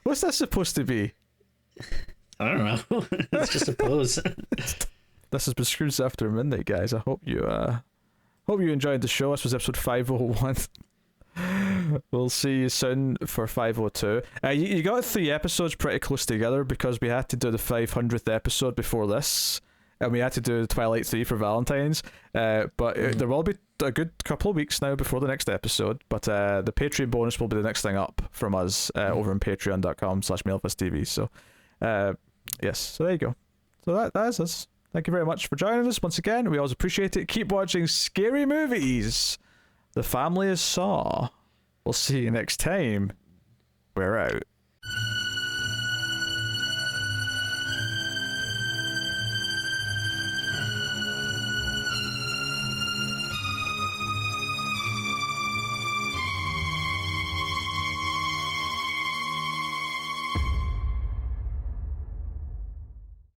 S1: What's that supposed to be?
S2: I don't know. It's just a pose.
S1: This has been Screws After Midnight, guys. I hope you enjoyed the show. This was episode 501. We'll see you soon for 502. You got 3 episodes pretty close together because we had to do the 500th episode before this, and we had to do Twilight 3 for Valentine's. But there will be a good couple of weeks now before the next episode. But the Patreon bonus will be the next thing up from us over on patreon.com/MailFustTV. So, yes. So there you go. So that is us. Thank you very much for joining us once again. We always appreciate it. Keep watching scary movies. The family is Saw. We'll see you next time. We're out.